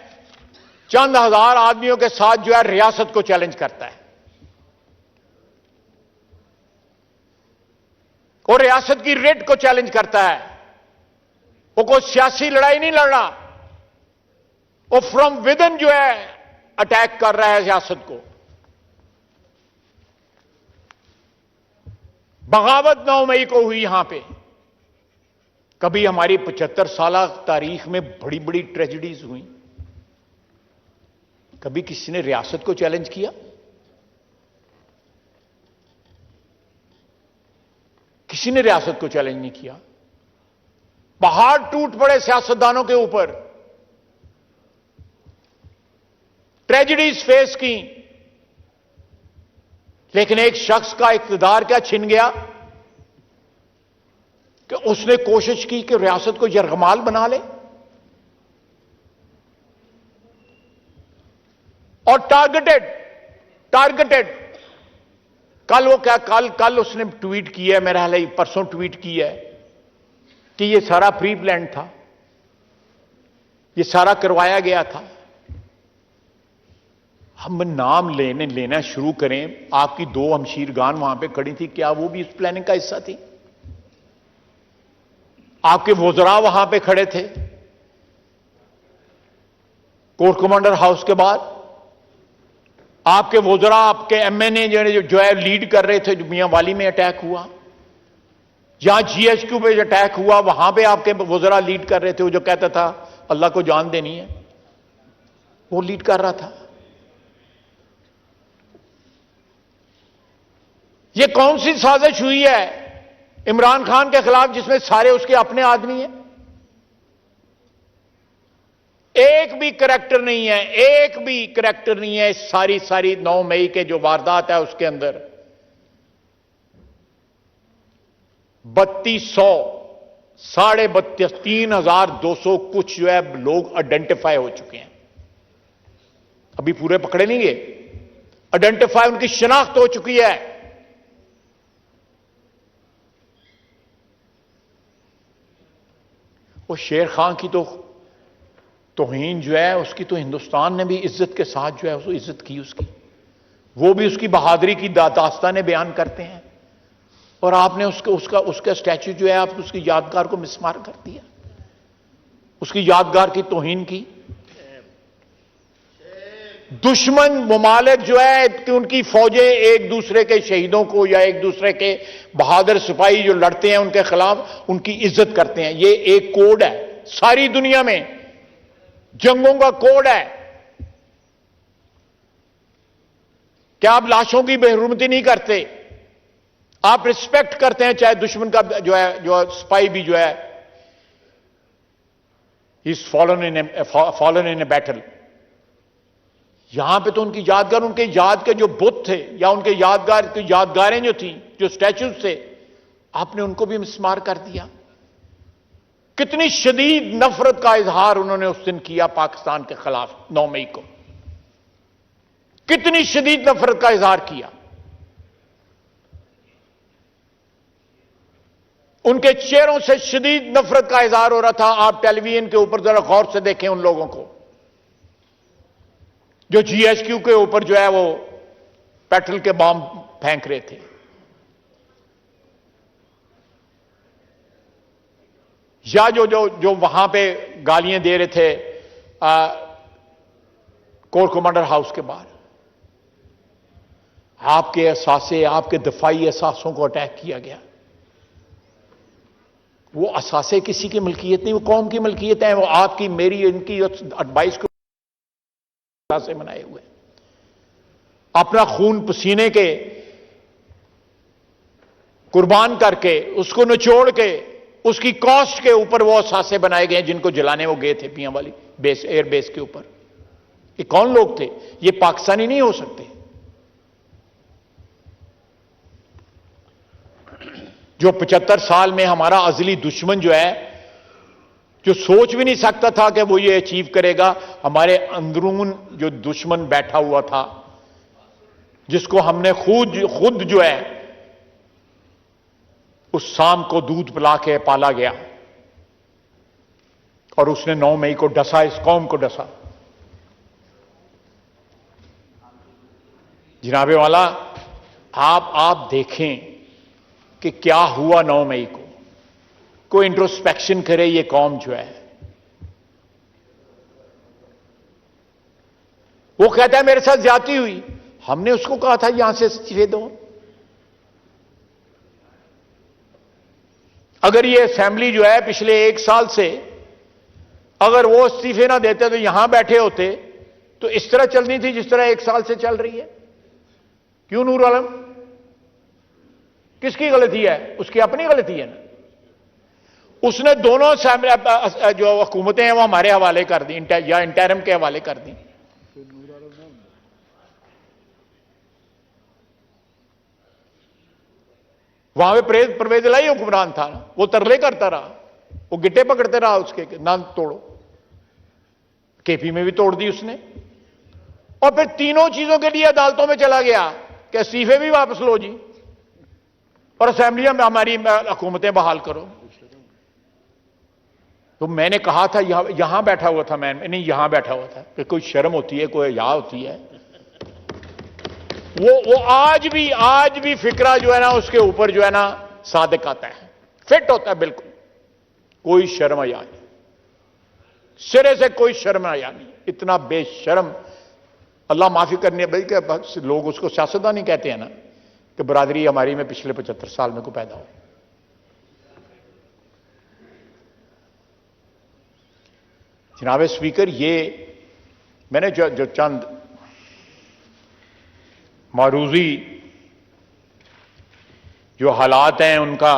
चंद हजार आदमियों के साथ जो है रियासत को चैलेंज करता है, और रियासत की रेट को चैलेंज करता है। वो कोई सियासी लड़ाई नहीं लड़ रहा, वो फ्रॉम विदिन जो है अटैक कर रहा है सियासत को। बगावत 9 मई को हुई यहां पे। कभी हमारी 75 साल तारीख में बड़ी बड़ी ट्रेजेडीज हुई, कभी किसी ने रियासत को चैलेंज किया? किसी ने रियासत को चैलेंज नहीं किया। पहाड़ टूट पड़े सियासतदानों के ऊपर, ट्रेजेडीज फेस की, लेकिन एक शख्स का इख्तिदार क्या छिन गया कि उसने कोशिश की कि रियासत को यरगमाल बना ले, और टारगेटेड कल वो क्या कल उसने ट्वीट किया है, मेरा हाल ही परसों ट्वीट किया है कि ये सारा प्री प्लान था, ये सारा करवाया गया था। हम नाम लेना शुरू करें, आपकी 2 हमशीरगान वहां पे खड़ी थी, क्या वो भी इस प्लानिंग का हिस्सा थी? आपके वज़रा वहां पे खड़े थे कोर कमांडर हाउस के बाद, आपके वज़रा, आपके एमएनए जो है लीड कर रहे थे। जो मियां वाली में अटैक हुआ, जहां जीएचक्यू पे अटैक हुआ, वहां पे आपके वज़रा लीड कर रहे थे। वो जो कहता था अल्लाह को जान देनी है, वो लीड कर रहा था। ये कौन सी साजिश हुई है इमरान खान के खिलाफ जिसमें सारे उसके अपने आदमी हैं? एक भी करैक्टर नहीं है, एक भी करैक्टर नहीं है। सारी 9 मई के जो वारदात है उसके अंदर 3200, 32,500, 3,200 कुछ जो है लोग आइडेंटिफाई हो चुके हैं। अभी पूरे पकड़े नहीं गए, आइडेंटिफाई, उनकी शिनाख्त हो चुकी है। वो शेर खान की तो तौहीन जो है उसकी तो हिंदुस्तान ने भी इज्जत के साथ जो है उसको इज्जत की उसकी, वो भी उसकी बहादुरी की दास्तानें बयान करते हैं, और आपने उसका स्टैच्यू जो है आप उसकी यादगार को मिसमार कर दिया, उसकी यादगार की तौहीन की। दुश्मन ममालिक जो है कि उनकी फौजें एक दूसरे के शहीदों को या एक दूसरे के बहादुर सिपाही जो लड़ते हैं उनके खिलाफ उनकी इज्जत करते हैं। ये एक कोड है, सारी दुनिया में जंगों का कोड है। क्या आप लाशों की बेहुरमती नहीं करते? आप रिस्पेक्ट करते हैं, चाहे दुश्मन का जो सिपाही भी जो है is fallen in a battle. यहां पे तो उनकी यादगार, उनके याद के जो बुत थे या उनके यादगारें जो थी, जो स्टैच्यूज थे, आपने उनको भी मिसमार कर दिया। कितनी शदीद नफरत का इजहार उन्होंने उस दिन किया पाकिस्तान के खिलाफ 9 मई को, कितनी शदीद नफरत का इजहार किया। उनके चेहरों से शदीद नफरत का इजहार हो रहा था। आप टेलीविजन के ऊपर जरा गौर से देखें उन लोगों को जो जीएचक्यू के ऊपर जो है वो पेट्रोल के बम फेंक रहे थे, या जो वहां पे गालियां दे रहे थे कोर कमांडर हाउस के बाहर। आपके एहसासे, आपके दफाई एहसासों को अटैक किया गया। वो असासे किसी की मलकियत नहीं, वो कौम की मलकियत है। वो आपकी, मेरी, इनकी 28 को से बनाए हुए, अपना खून पसीने के कुर्बान करके, उसको निचोड़ के, उसकी कॉस्ट के ऊपर वो असासे बनाए गए जिनको जलाने वो गए थे पियां वाली बेस, एयर बेस के ऊपर। ये कौन लोग थे? ये पाकिस्तानी नहीं हो सकते जो 75 साल में हमारा अजली दुश्मन जो है, जो सोच भी नहीं सकता था कि वो ये अचीव करेगा। हमारे अंदरून जो दुश्मन बैठा हुआ था, जिसको हमने खुद जो है उस शाम को दूध पिला के पाला गया, और उसने 9 मई को डसा, इस कौम को डसा। जनाबे वाला, आप देखें कि क्या हुआ 9 मई को। कोई इंट्रोस्पेक्शन करे ये कौम जो है। वो कहता है मेरे साथ ज्यादती हुई, हमने उसको कहा था यहां से इस्तीफे दो। अगर ये असेंबली जो है पिछले 1 साल से अगर वो इस्तीफे ना देते तो यहां बैठे होते तो इस तरह चलनी थी जिस तरह 1 साल से चल रही है। क्यों नूर आलम? किसकी गलती है? उसकी अपनी गलती है ना। उसने दोनों जो हुकूमतें हैं वो हमारे हवाले कर दी, या इंटरिम के हवाले कर दी। वहां पे परवेज लाई हुक्मरान था, वो तरले करता रहा, वो गिट्टे पकड़ते रहा उसके ना तोड़ो। केपी में भी तोड़ दी उसने, और फिर तीनों चीजों के लिए अदालतों में चला गया कि इस्तीफे भी वापस लो जी, और असेंबलियां में हमारी हुकूमतें बहाल करो। तो मैंने कहा था, यहां बैठा हुआ था, मैं नहीं यहां बैठा हुआ था, कि कोई शर्म होती है, कोई हया होती है। वो आज भी फिक्रा जो है ना उसके ऊपर जो है ना सादिक आता है, फिट होता है बिल्कुल। कोई शर्म हया नहीं, सिरे से कोई शर्म हया नहीं। इतना बेशर्म, अल्लाह माफी करने भाई के लोग उसको सियासतदान ही कहते हैं ना, कि बरादरी हमारी में पिछले 75 साल में को पैदा हो। जनाब स्पीकर, ये मैंने जो चंद मारूजी जो हालात हैं उनका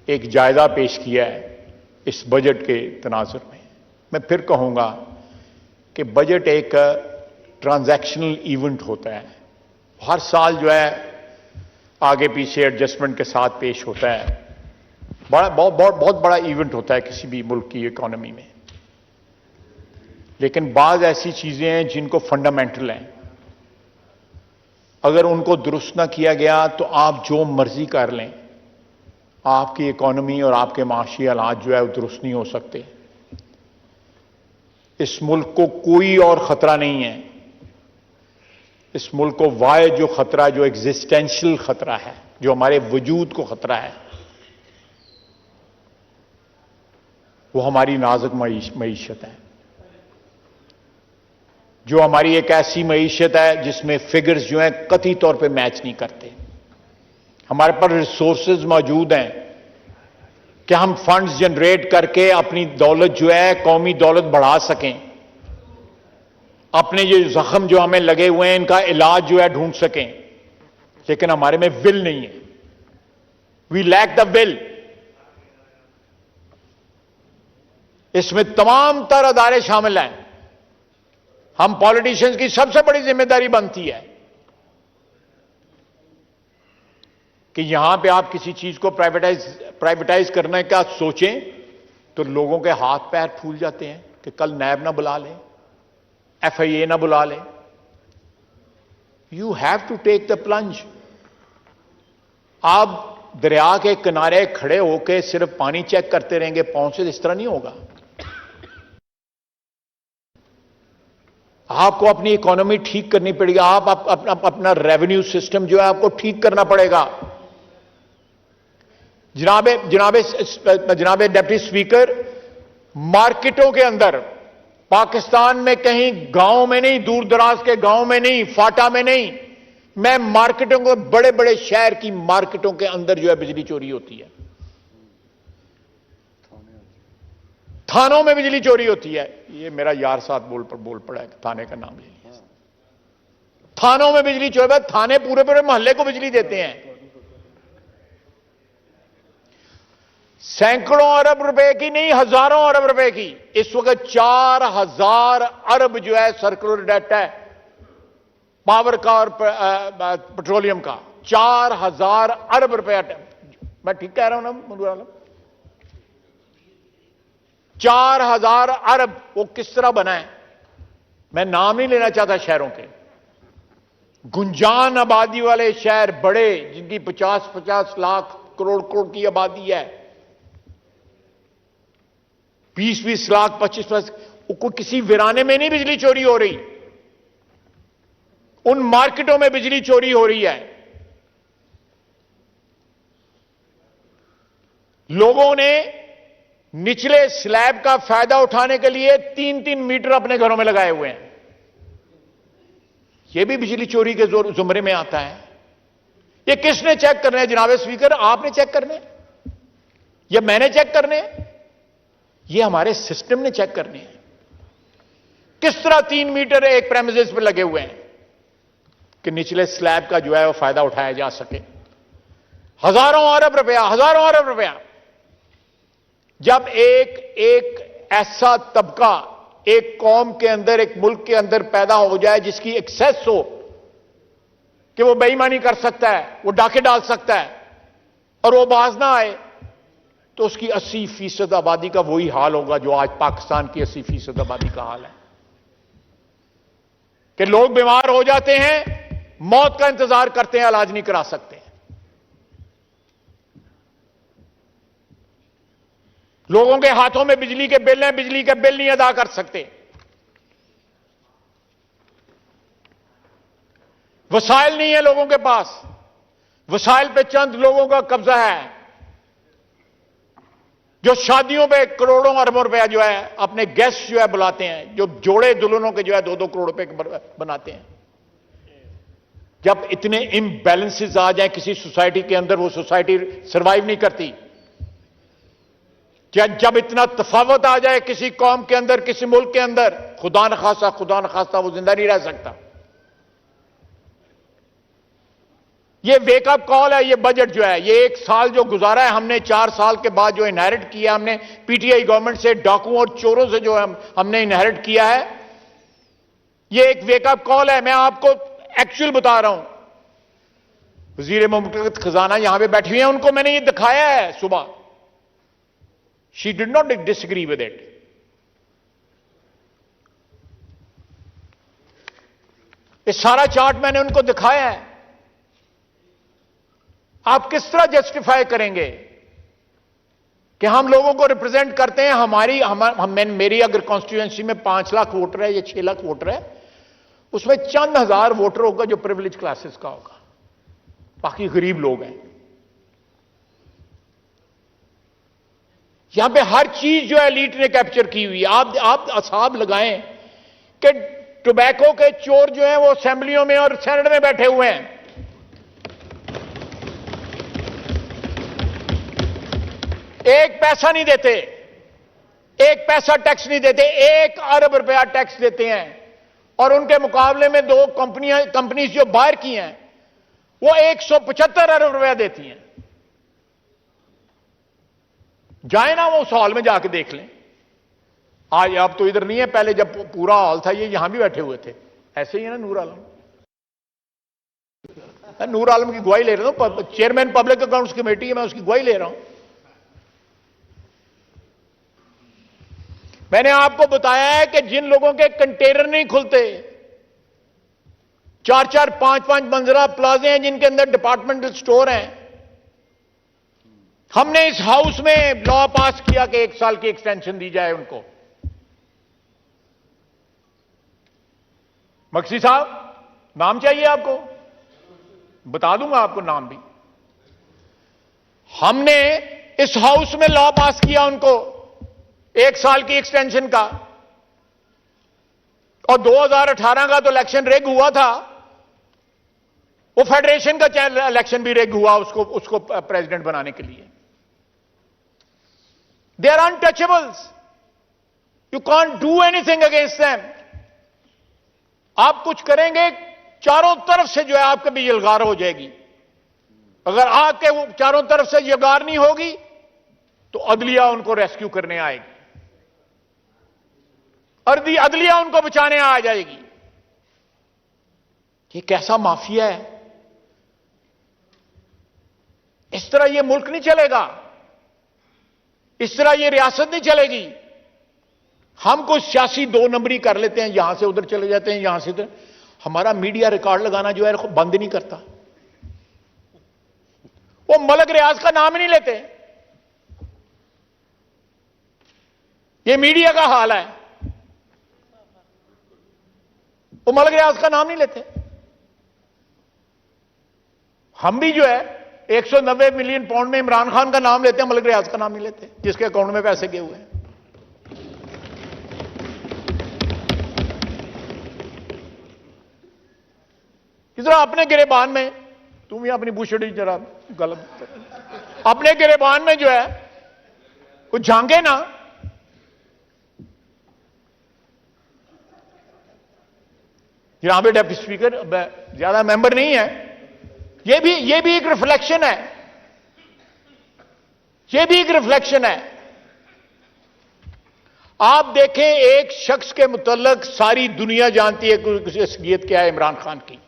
एक जायजा पेश किया है इस बजट के तनाजुर में। मैं फिर कहूंगा कि बजट एक ट्रांजैक्शनल इवेंट होता है, हर साल जो है आगे पीछे एडजस्टमेंट के साथ पेश होता है। बहुत बड़ा इवेंट होता है किसी भी मुल्क की इकोनॉमी में। लेकिन बाज ऐसी चीजें हैं जिनको फंडामेंटल हैं, अगर उनको दुरुस्त ना किया गया तो आप जो मर्जी कर लें, आपकी इकोनॉमी और आपके माशी हालात जो है वो दुरुस्त नहीं हो सकते। इस मुल्क को कोई और खतरा नहीं है। इस मुल्क को वाहिद जो खतरा, जो एग्जिस्टेंशियल खतरा है, जो हमारे वजूद को खतरा है, वो हमारी नाजुक मईशत है, जो हमारी एक ऐसी मईशत है जिसमें फिगर्स जो हैं कतई तौर पे मैच नहीं करते। हमारे पास रिसोर्सेज मौजूद हैं कि हम फंड्स जनरेट करके अपनी दौलत जो है, कौमी दौलत बढ़ा सकें, अपने ये जख्म जो हमें लगे हुए हैं इनका इलाज जो है ढूंढ सकें, लेकिन हमारे में विल नहीं है। We lack the will. इसमें तमाम तर अदारे शामिल हैं। हम पॉलिटिशियंस की सबसे बड़ी जिम्मेदारी बनती है कि यहां पे आप किसी चीज को प्राइवेटाइज करने का सोचें तो लोगों के हाथ पैर फूल जाते हैं कि कल नैब ना बुला लें, FIA ना बुला लें। You have to take the plunge. आप दरिया के किनारे खड़े होकर सिर्फ पानी चेक करते रहेंगे पांव से, इस तरह नहीं होगा। आपको अपनी इकोनॉमी ठीक करनी पड़ेगी। आप अपना रेवेन्यू सिस्टम जो है आपको ठीक करना पड़ेगा। जनाबे डिप्टी स्पीकर, मार्केटों के अंदर पाकिस्तान में कहीं गांव में नहीं, दूर दराज के गांव में नहीं, फाटा में नहीं, मैं मार्केटों को, बड़े बड़े शहर की मार्केटों के अंदर जो है बिजली चोरी होती है, थानों में बिजली चोरी होती है। ये मेरा यार साथ बोल पड़ा है, थाने का नाम ले लिया। थानों में बिजली चोरी, थाने पूरे पूरे मोहल्ले को बिजली देते हैं। सैकड़ों अरब रुपए की नहीं, हजारों अरब रुपए की। इस वक्त 4000 अरब जो है सर्कुलर डेट है पावर का और पेट्रोलियम का। 4000 अरब रुपया। मैं ठीक कह रहा हूं ना मंजूर आलम? 4000 अरब। वो किस तरह बना है? मैं नाम नहीं लेना चाहता शहरों के। गुंजान आबादी वाले शहर बड़े, जिनकी 50-50 लाख करोड़ की आबादी है, 20-20 लाख, 25 कोई किसी वीराने में नहीं बिजली चोरी हो रही, उन मार्केटों में बिजली चोरी हो रही है। लोगों ने निचले स्लैब का फायदा उठाने के लिए 3-3 मीटर अपने घरों में लगाए हुए हैं। यह भी बिजली चोरी के जुमरे में आता है। यह किसने चेक करना है जनाब स्पीकर? आपने चेक करने हैं या मैंने चेक करने हैं? यह हमारे सिस्टम ने चेक करने हैं। किस तरह 3 मीटर एक प्रेमिसेस पर लगे हुए हैं कि निचले स्लैब का जो है वो फायदा उठाया जा सके। हजारों अरब रुपया। जब एक ऐसा तबका एक कौम के अंदर, एक मुल्क के अंदर पैदा हो जाए जिसकी एक्सेस हो कि वो बेईमानी कर सकता है, वो डाके डाल सकता है और वो बाज ना आए, तो उसकी 80% आबादी का वही हाल होगा जो आज पाकिस्तान की 80% आबादी का हाल है कि लोग बीमार हो जाते हैं, मौत का इंतजार करते हैं, इलाज नहीं करा सकते। लोगों के हाथों में बिजली के बिल हैं, बिजली के बिल नहीं अदा कर सकते। वसाइल नहीं है लोगों के पास। वसाइल पे चंद लोगों का कब्जा है जो शादियों पे करोड़ों अरबों रुपया जो है अपने गेस्ट जो है बुलाते हैं, जो जोड़े दुल्हनों के जो है 2-2 करोड़ रुपए बनाते हैं। जब इतने इम्बैलेंसेस आ जाए किसी सोसाइटी के अंदर, वो सोसाइटी सर्वाइव नहीं करती। जब इतना तफावत आ जाए किसी कौम के अंदर, किसी मुल्क के अंदर, खुदा न खास्ता वो जिंदा नहीं रह सकता। ये वेकअप कॉल है। ये बजट जो है, ये 1 साल जो गुजारा है हमने, 4 साल के बाद जो इनहेरिट किया हमने पीटीआई गवर्नमेंट से, डाकुओं और चोरों से जो हमने इनहेरिट किया है, ये एक वेकअप कॉल है। मैं आपको एक्चुअल बता रहा हूं। वजीर मुमलिकत खजाना यहां पे बैठी हुई है, उनको मैंने ये दिखाया है सुबह। She did not disagree with it. ये सारा चार्ट मैंने उनको दिखाया है। आप किस तरह जस्टिफाई करेंगे कि हम लोगों को रिप्रेजेंट करते हैं? मेरी अगर कॉन्स्टिट्यूएंसी में 5 लाख वोटर है या 6 लाख वोटर है, उसमें चंद हजार वोटर होगा जो प्रिविलेज क्लासेस का होगा, बाकी गरीब लोग हैं। यहां पे हर चीज जो है एलीट ने कैप्चर की हुई है। आप असाब लगाएं कि टोबैको के चोर जो हैं वो असेंबलियों में और सेनेट में बैठे हुए हैं। एक पैसा नहीं देते, एक पैसा टैक्स नहीं देते, 1 अरब रुपया टैक्स देते हैं। और उनके मुकाबले में 2 कंपनीज जो बाहर की हैं वो 175 अरब रुपया देती हैं। जाए ना वो उस हॉल में जाके देख लें। आज अब तो इधर नहीं है, पहले जब पूरा हॉल था ये यहां भी बैठे हुए थे। ऐसे ही है ना नूर आलम। नूर आलम की गवाही ले रहा हूं, चेयरमैन पब्लिक अकाउंट्स कमेटी है, मैं उसकी गवाही ले रहा हूं। मैंने आपको बताया है कि जिन लोगों के कंटेनर नहीं खुलते, 4-4, 5-5 मंजिला प्लाजे हैं जिनके अंदर डिपार्टमेंटल स्टोर हैं, हमने इस हाउस में लॉ पास किया कि 1 साल की एक्सटेंशन दी जाए उनको। मक्सी साहब, नाम चाहिए आपको? बता दूंगा आपको नाम भी। हमने इस हाउस में लॉ पास किया उनको 1 साल की एक्सटेंशन का। और 2018 का तो इलेक्शन रेग हुआ था, वो फेडरेशन का इलेक्शन भी रेग हुआ उसको प्रेसिडेंट बनाने के लिए। They are untouchables, you can't do anything against them. आप कुछ करेंगे चारों तरफ से जो है आपके भी यलगार हो जाएगी। अगर आपके चारों तरफ से यलगार नहीं होगी तो अदलिया उनको रेस्क्यू करने आएगी, अदलिया उनको बचाने आ जाएगी। ये कैसा माफिया है? इस तरह ये मुल्क नहीं चलेगा, इस तरह ये रियासत नहीं चलेगी। हम कुछ सियासी 2 नंबरी कर लेते हैं, यहां से उधर चले जाते हैं, यहां से उधर। हमारा मीडिया रिकॉर्ड लगाना जो है बंद नहीं करता। वो मलक रियाज का नाम ही नहीं लेते। ये मीडिया का हाल है, वो मलक रियाज का नाम नहीं लेते। हम भी जो है 190 मिलियन पाउंड में इमरान खान का नाम लेते हैं, मलक रियाज का नाम नहीं लेते, जिसके अकाउंट में पैसे गए हुए हैं। इस तरह अपने गिरेबान में, तुम ही अपनी बुशड़ी जरा गलत, अपने गिरेबान में जो है कुछ झांके ना। जनाब डेप्टी स्पीकर, ज्यादा मेंबर नहीं है, ये भी एक रिफ्लेक्शन है, ये भी एक रिफ्लेक्शन है। आप देखें, एक शख्स के मुतल्लक सारी दुनिया जानती है कि शख्सियत क्या है इमरान खान की,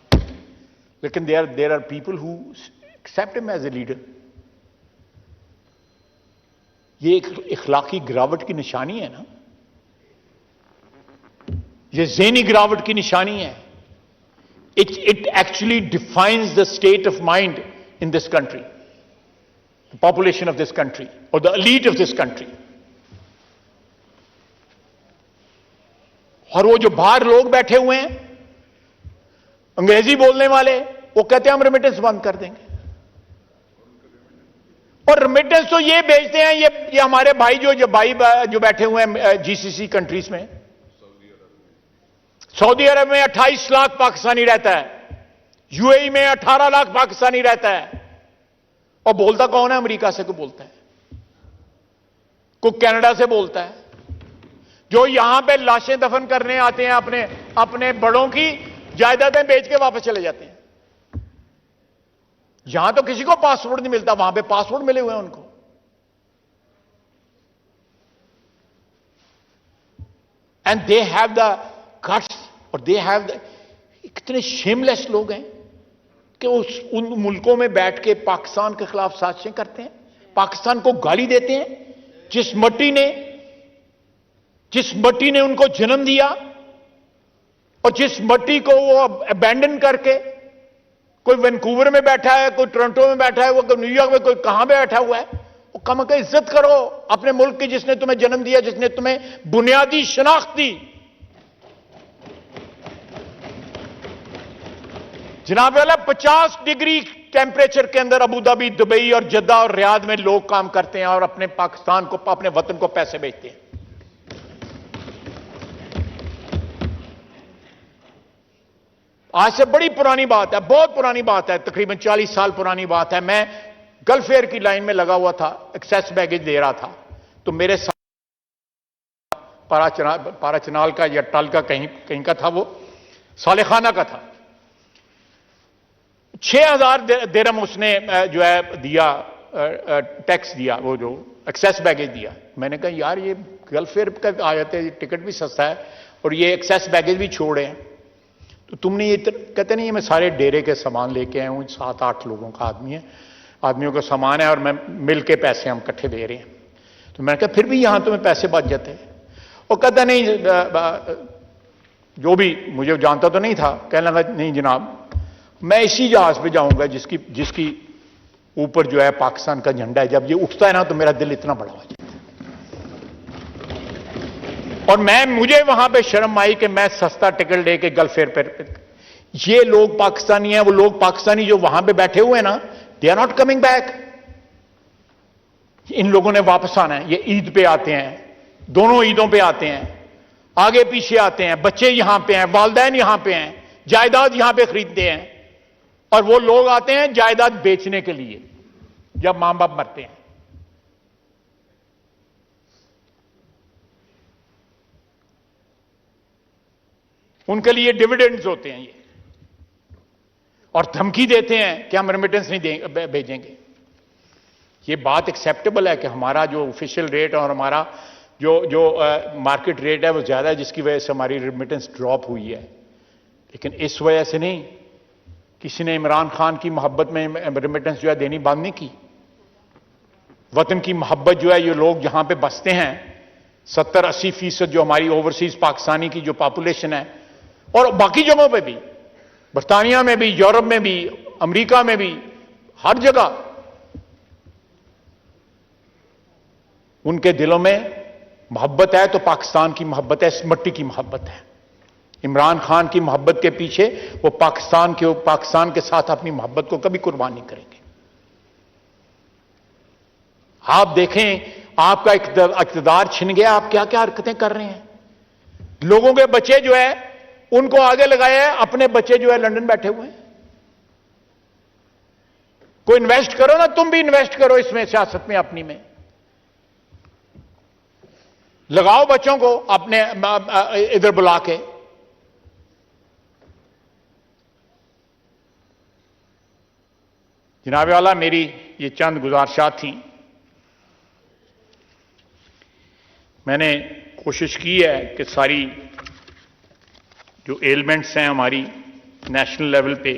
लेकिन there are people who accept him as a leader. ये एक इखलाकी गिरावट की निशानी है ना, ये ज़हनी गिरावट की निशानी है। It actually defines the state of mind in this country, the population of this country, or the elite of this country. और वो जो बाहर लोग बैठे हुए हैं अंग्रेजी बोलने वाले, वो कहते हैं हम रेमिटेंस बंद कर देंगे। और रेमिटेंस तो ये भेजते हैं, ये हमारे भाई जो बैठे हुए हैं जीसीसी कंट्रीज में। सऊदी अरब में 28 लाख पाकिस्तानी रहता है, यूएई में 18 लाख पाकिस्तानी रहता है। और बोलता कौन है? अमेरिका से कोई बोलता है, कोई कनाडा से बोलता है। जो यहां पे लाशें दफन करने आते हैं, अपने बड़ों की जायदादें बेच के वापस चले जाते हैं। यहां तो किसी को पासपोर्ट नहीं मिलता, वहां पे पासपोर्ट मिले हुए हैं उनको। And they have the guts, और दे हैव कितने शेमलेस लोग हैं कि उन मुल्कों में बैठ के पाकिस्तान के खिलाफ साजिशें करते हैं, पाकिस्तान को गाली देते हैं। जिस मट्टी ने उनको जन्म दिया और जिस मट्टी को वो अबैंडन करके, कोई वैंकूवर में बैठा है, कोई टोरंटो में बैठा है, वो कोई न्यूयॉर्क में, कोई कहां पे बैठा हुआ है, वो कम का इज्जत करो अपने मुल्क की, जिसने तुम्हें जन्म दिया, जिसने तुम्हें बुनियादी शनाख्त दी। जनाब वाला 50 डिग्री टेम्परेचर के अंदर अबू धाबी, दुबई और जद्दा और रियाद में लोग काम करते हैं और अपने पाकिस्तान को, अपने वतन को पैसे भेजते हैं। आज से बड़ी पुरानी बात है, बहुत पुरानी बात है, तकरीबन 40 साल पुरानी बात है। मैं गल्फ एयर की लाइन में लगा हुआ था, एक्सेस बैगेज दे रहा था, तो मेरे साथ पाराचनाल का या टल का कहीं का था, वो सालेखाना का था। 6000 दिरहम उसने जो है दिया, टैक्स दिया, वो जो एक्सेस बैगेज दिया। मैंने कहा यार ये गल्फ एयर का आ जाते हैं, टिकट भी सस्ता है और ये एक्सेस बैगेज भी छोड़े हैं, तो तुमने ये कहते नहीं, मैं सारे डेरे के सामान लेके आया हूं, 7-8 लोगों का आदमियों का सामान है और मैं मिल के पैसे हम इकट्ठे दे रहे हैं। तो मैंने कहा फिर भी यहां तुम्हें पैसे बच जाते हैं। और कहता नहीं, जो भी, मुझे जानता तो नहीं था, कहने लगा नहीं जनाब, मैं इसी जहाज पे जाऊंगा जिसकी ऊपर जो है पाकिस्तान का झंडा है। जब ये उठता है ना तो मेरा दिल इतना बड़ा हो जाता है। और मुझे वहां पे शर्म आई कि मैं सस्ता टिकट लेके गल्फ एयर पर, ये लोग पाकिस्तानी हैं, वो लोग पाकिस्तानी जो वहां पे बैठे हुए हैं ना, they are not coming back. इन लोगों ने वापस आना है। ये ईद पे आते हैं, दोनों ईदों पे आते हैं, आगे पीछे आते हैं, बच्चे यहां पे हैं, वालिदैन यहां पे हैं, जायदाद यहां पे खरीदते हैं। और वो लोग आते हैं जायदाद बेचने के लिए जब मां बाप मरते हैं। उनके लिए डिविडेंड्स होते हैं ये, और धमकी देते हैं कि हम रेमिटेंस नहीं भेजेंगे। ये बात एक्सेप्टेबल है कि हमारा जो ऑफिशियल रेट और हमारा जो मार्केट रेट है वो ज्यादा है, जिसकी वजह से हमारी रेमिटेंस ड्रॉप हुई है। लेकिन इस वजह से नहीं, किसी ने इमरान खान की मोहब्बत में रेमिटेंस जो है देनी बंद नहीं की। वतन की मोहब्बत जो है, ये लोग जहां पे बसते हैं, 70-80% जो हमारी ओवरसीज पाकिस्तानी की जो पॉपुलेशन है, और बाकी जगहों पे भी, बरतानिया में भी, यूरोप में भी, अमेरिका में भी, हर जगह उनके दिलों में मोहब्बत है तो पाकिस्तान की मोहब्बत है, इस मिट्टी की मोहब्बत है। इमरान खान की मोहब्बत के पीछे वो पाकिस्तान के साथ अपनी मोहब्बत को कभी कुर्बान नहीं करेंगे। आप देखें, आपका इक़्तिदार छिन गया, आप क्या क्या हरकतें कर रहे हैं। लोगों के बच्चे जो है उनको आगे लगाया है, अपने बच्चे जो है लंदन बैठे हुए हैं। कोई इन्वेस्ट करो ना, तुम भी इन्वेस्ट करो इसमें, सियासत में, अपनी में लगाओ बच्चों को अपने इधर बुला के। जनाब वाला, मेरी ये चंद गुजारिशात थी। मैंने कोशिश की है कि सारी जो एलिमेंट्स हैं हमारी नेशनल लेवल पे,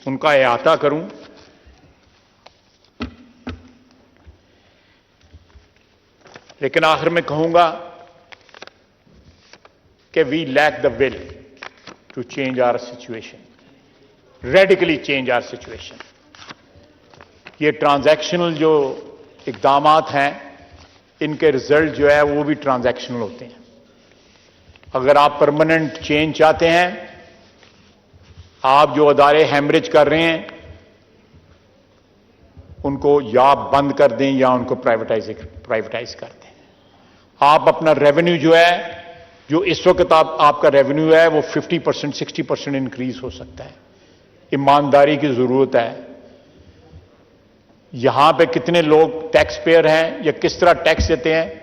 उनका अहाता करूं। लेकिन आखिर में कहूंगा कि we lack the will to change our situation, radically change our situation. ये ट्रांजैक्शनल जो इक़दामात हैं, इनके रिजल्ट जो है वो भी ट्रांजैक्शनल होते हैं। अगर आप परमानेंट चेंज चाहते हैं, आप जो अदारे हैमरेज कर रहे हैं उनको या बंद कर दें या उनको प्राइवेटाइज कर दें। आप अपना रेवेन्यू जो है, जो इस वक्त आपका रेवेन्यू है, वो 50%, 60% इंक्रीज हो सकता है। ईमानदारी की जरूरत है। यहां पे कितने लोग टैक्स पेयर हैं या किस तरह टैक्स देते हैं।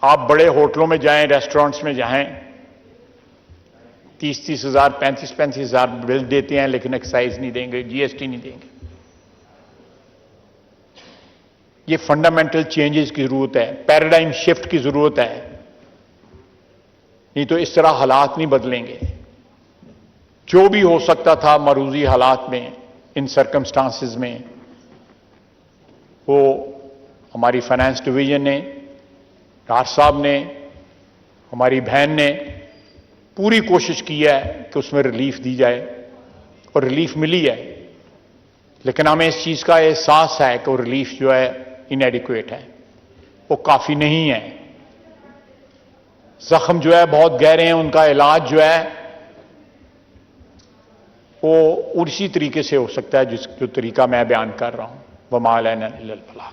आप बड़े होटलों में जाएं, रेस्टोरेंट्स में जाएं, 30-30 हज़ार, 35-35 हज़ार बिल देते हैं, लेकिन एक्साइज नहीं देंगे, जीएसटी नहीं देंगे। ये फंडामेंटल चेंजेस की जरूरत है, पैराडाइम शिफ्ट की जरूरत है। नहीं तो इस तरह हालात नहीं बदलेंगे। जो भी हो सकता था मरूजी हालात में, इन सर्कमस्टांसेस में, वो हमारी फाइनेंस डिवीजन ने, डॉक्टर साहब ने, हमारी बहन ने पूरी कोशिश की है कि उसमें रिलीफ दी जाए, और रिलीफ मिली है। लेकिन हमें इस चीज का एहसास है कि वो रिलीफ जो है इनएडिक्वेट है, वो काफी नहीं है। जख्म जो है बहुत गहरे हैं, उनका इलाज जो है वो उसी तरीके से हो सकता है जो तरीका मैं बयान कर रहा हूं। वमा अलैना इल्लल बलाग।